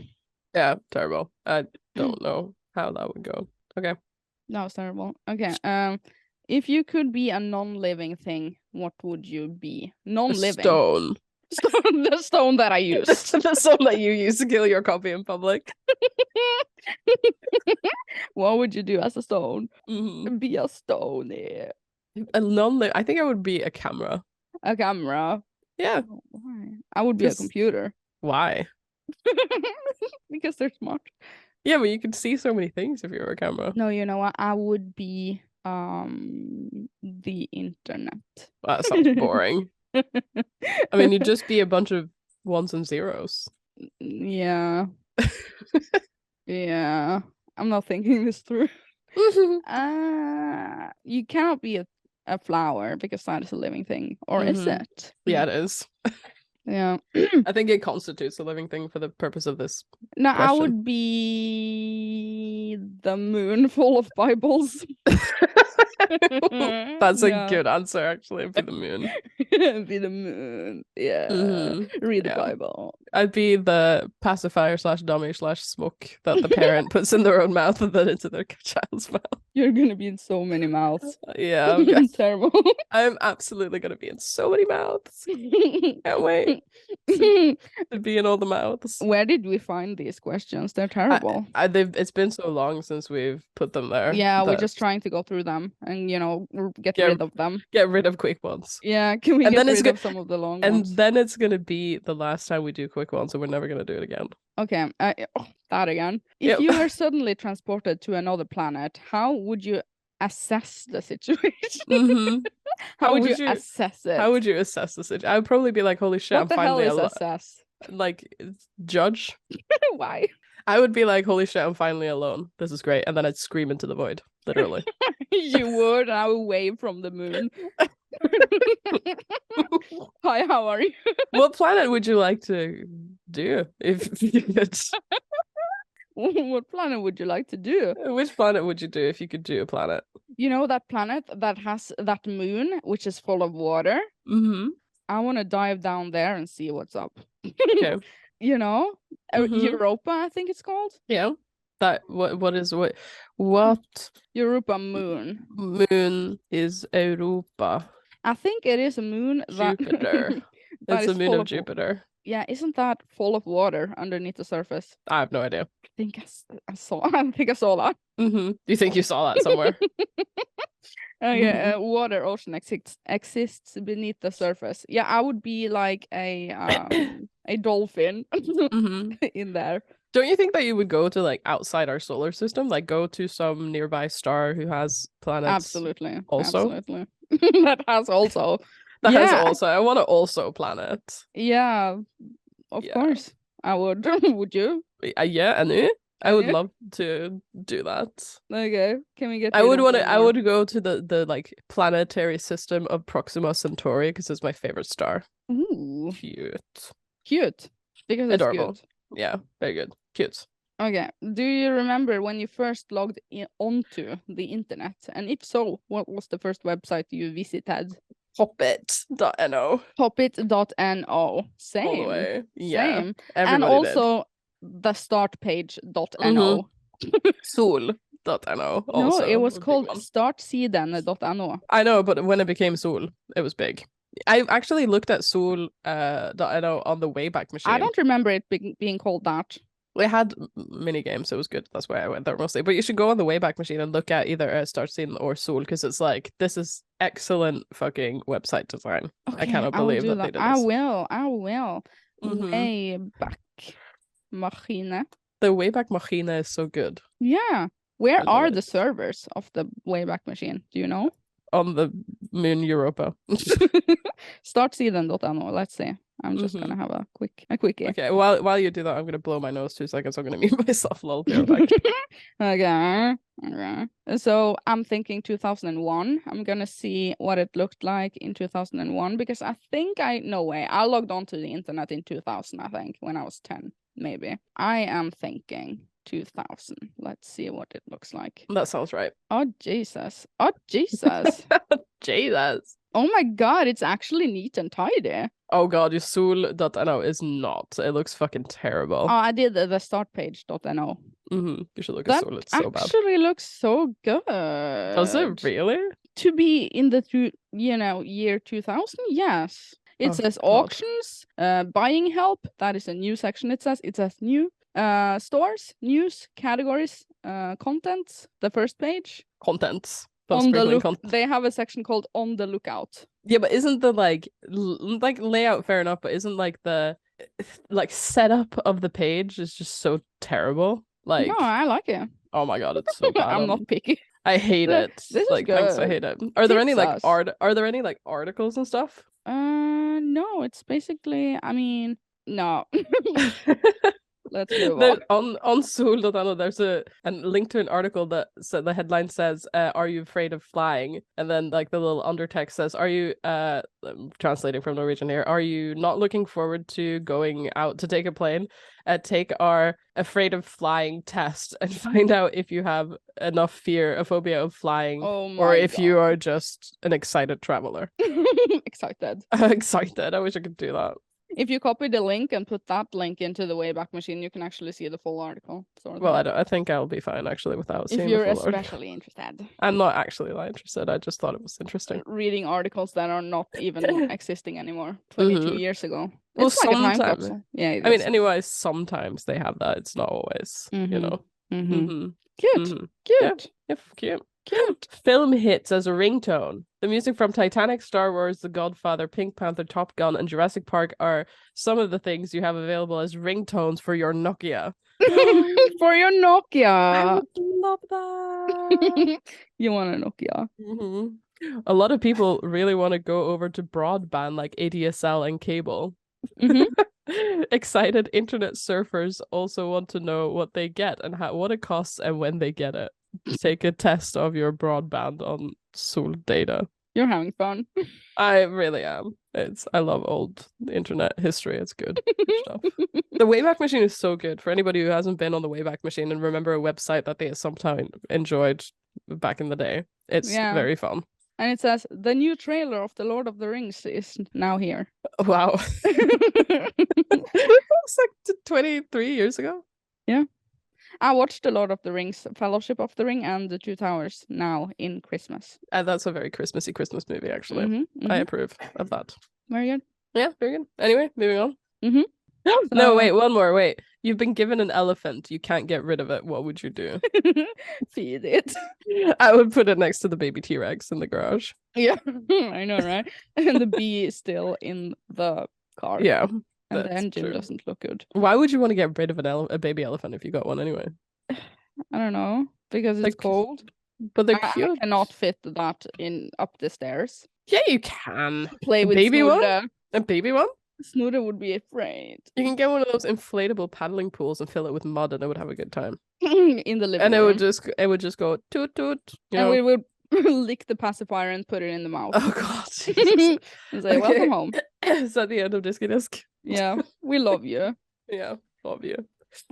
B: Yeah, terrible. I don't know how that would go. Okay.
A: That was terrible. Okay. If you could be a non-living thing, what would you be? Non-living.
B: Stone.
A: The stone that I use.
B: The stone that you use to kill your copy in public.
A: What would you do as a stone?
B: Mm-hmm.
A: Be a stone. Yeah.
B: I think I would be a camera.
A: A camera?
B: Yeah.
A: Why? I would be a computer.
B: Why?
A: Because they're smart.
B: Yeah, but you could see so many things if you were a camera.
A: No, you know what? I would be the internet.
B: That sounds boring. I mean, you'd just be a bunch of ones and zeros.
A: Yeah. Yeah. I'm not thinking this through. You cannot be a flower because that is a living thing. Or is it?
B: Yeah, it is.
A: Yeah.
B: I think it constitutes a living thing for the purpose of this.
A: No,
B: question.
A: I would be the moon full of Bibles.
B: That's a good answer, actually. Be the moon.
A: Be the moon. Yeah. Read the Bible.
B: I'd be the pacifier / dummy / smoke that the parent puts in their own mouth and then into their child's mouth. You're
A: gonna be in so many mouths.
B: Yeah.
A: Terrible.
B: I'm absolutely gonna be in so many mouths. Can't wait to be in all the mouths.
A: Where did we find these questions? They're terrible.
B: It's been so long since we've put them there.
A: Yeah, we're just trying to go through them and get rid of them.
B: Get rid of quick ones.
A: Yeah, can we get rid of some of the long ones?
B: And then it's gonna be the last time we do quick ones, so we're never gonna do it again.
A: Okay, that again. If you were suddenly transported to another planet, how would you assess the situation? How would you assess it?
B: How would you assess the situation? I would probably be like, holy shit,
A: I'm finally alone. What the hell is assess?
B: Like, judge?
A: Why?
B: I would be like, holy shit, I'm finally alone. This is great. And then I'd scream into the void, literally.
A: You would, and I would wave from the moon. Hi, how are you?
B: What planet would you like to do if you could?
A: What planet would you like to do?
B: Which planet would you do if you could do a planet?
A: You know that planet that has that moon, which is full of water?
B: Mm-hmm.
A: I want to dive down there and see what's up.
B: Okay.
A: Europa, I think it's called.
B: Yeah. What
A: Europa moon.
B: Moon is Europa.
A: I think it is a moon
B: Jupiter. It's a moon of Jupiter.
A: Yeah, isn't that full of water underneath the surface?
B: I have no idea.
A: I think I saw that.
B: Mm-hmm. You think you saw that somewhere?
A: Water ocean exists beneath the surface. Yeah, I would be like a dolphin in there.
B: Don't you think that you would go to like outside our solar system, like go to some nearby star who has planets?
A: Absolutely.
B: Also,
A: absolutely. That has also.
B: Has also. I want to also planet.
A: Yeah, of course I would. Would you?
B: Yeah, I knew. I would love to do that.
A: Okay, can we get?
B: I would go to the like planetary system of Proxima Centauri because it's my favorite star.
A: Ooh,
B: cute.
A: Cute. Because
B: Adorable.
A: it's cute.
B: Yeah, very good. Cute.
A: Okay. Do you remember when you first logged onto the internet? And if so, what was the first website you visited?
B: Hoppit.no.
A: Hoppit.no. Same.
B: All the way. Yeah.
A: Same.
B: Everybody
A: and also
B: did.
A: the startpage.no.
B: Sol.no.
A: No, it was called startsiden.no.
B: I know, but when it became Sol, it was big. I actually looked at Sol.no on the Wayback Machine.
A: I don't remember it being called that.
B: It had mini games, so it was good. That's why I went there mostly. But you should go on the Wayback Machine and look at either Startscene or Sol, because it's like, this is excellent fucking website design.
A: Okay,
B: I cannot believe that they did this.
A: I will. Wayback Machine.
B: The Wayback Machine is so good.
A: Yeah. Where are the servers of the Wayback Machine? Do you know?
B: On the moon Europa.
A: Startsiden.no. Let's see. I'm just gonna have a quickie.
B: Okay, while you do that, I'm gonna blow my nose 2 seconds. I'm gonna mute myself. Lol. Be right back.
A: Okay. So I'm thinking 2001. I'm gonna see what it looked like in 2001 because I think I logged onto the internet in 2000. I think when I was 10, maybe. I am thinking 2000. Let's see what it looks like.
B: That sounds right.
A: Oh Jesus. Oh Jesus.
B: Jesus.
A: Oh my God, it's actually neat and tidy.
B: Oh God, your Sol.no is not. It looks fucking terrible.
A: Oh, I did the startpage.no.
B: You should look at Sol. It's so bad.
A: That actually looks so good.
B: Does it really?
A: To be in the year 2000, yes. It says auctions, buying help. That is a new section. It says new stores, news, categories, contents. The first page.
B: Contents.
A: On the look, they have a section called on the lookout.
B: Yeah, but isn't the like layout fair enough? But isn't like the setup of the page is just so terrible? Like,
A: no, I like it.
B: Oh my God, it's so bad.
A: I'm not picky.
B: I hate it.
A: This is good.
B: Thanks, I hate it. Are there any articles and stuff?
A: No, it's basically. I mean, no. Let's move
B: on Sol.no, there's a link to an article that said the headline says, "Are you afraid of flying?" And then like the little undertext says, "Are you?" I'm translating from Norwegian here. Are you not looking forward to going out to take a plane? Take our afraid of flying test and find out if you have enough a phobia of flying, or if you are just an excited traveler.
A: Excited.
B: Excited. I wish I could do that.
A: If you copy the link and put that link into the Wayback Machine, you can actually see the full article.
B: Well, I think I'll be fine actually without seeing the full article. If you're especially
A: interested.
B: I'm not actually that interested. I just thought it was interesting.
A: Reading articles that are not even existing anymore 22 years ago.
B: Well, it's sometimes. Yeah, I mean, anyway, sometimes they have that. It's not always, you know.
A: Cute.
B: Cute. Yeah, cute. Cute. Film hits as a ringtone. The music from Titanic, Star Wars, The Godfather, Pink Panther, Top Gun, and Jurassic Park are some of the things you have available as ringtones for your Nokia.
A: For your Nokia.
B: I would love that.
A: You want a Nokia?
B: A lot of people really want to go over to broadband like ADSL and cable. Excited internet surfers also want to know what they get and what it costs and when they get it. Take a test of your broadband on Sol data.
A: You're having fun.
B: I really am. I love old internet history. It's good stuff. The Wayback Machine is so good. For anybody who hasn't been on the Wayback Machine and remember a website that they sometime enjoyed back in the day, it's very fun.
A: And it says the new trailer of The Lord of the Rings is now here.
B: Wow. It's like 23 years ago.
A: Yeah. I watched The Lord of the Rings, Fellowship of the Ring, and The Two Towers now in Christmas.
B: That's a very Christmassy Christmas movie, actually. I approve of that.
A: Very good.
B: Yeah, very good. Anyway, moving on. No, wait, one more. Wait. You've been given an elephant. You can't get rid of it. What would you do?
A: Feed it.
B: I would put it next to the baby T-Rex in the garage.
A: Yeah, I know, right? And the bee is still in the car.
B: Yeah.
A: And the engine doesn't look good.
B: Why would you want to get rid of a baby elephant if you got one anyway?
A: I don't know. Because it's cold.
B: But they're cute.
A: I cannot fit that up the stairs.
B: Yeah, you can.
A: Play with
B: baby
A: Snorre.
B: one? A baby one?
A: Snorre would be afraid.
B: You can get one of those inflatable paddling pools and fill it with mud, and it would have a good time.
A: In the living room.
B: And it would just go toot toot.
A: We would lick the pacifier and put it in the mouth.
B: Oh God.
A: And say, welcome home.
B: Is that the end of Diskydisk?
A: Yeah, we love you.
B: Yeah, love you.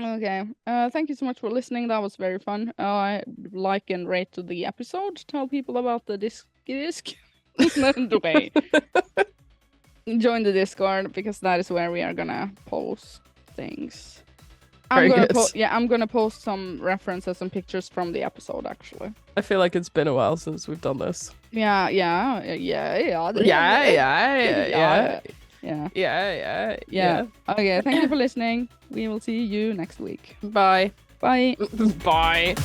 A: Okay. Thank you so much for listening. That was very fun. Like and rate to the episode. Tell people about the Diskydisk. Okay. Join the Discord because that is where we are gonna post things. I'm gonna post some references and pictures from the episode actually.
B: I feel like it's been a while since we've done this.
A: Yeah. Okay, thank you for listening. We will see you next week.
B: Bye.
A: Bye.
B: Bye.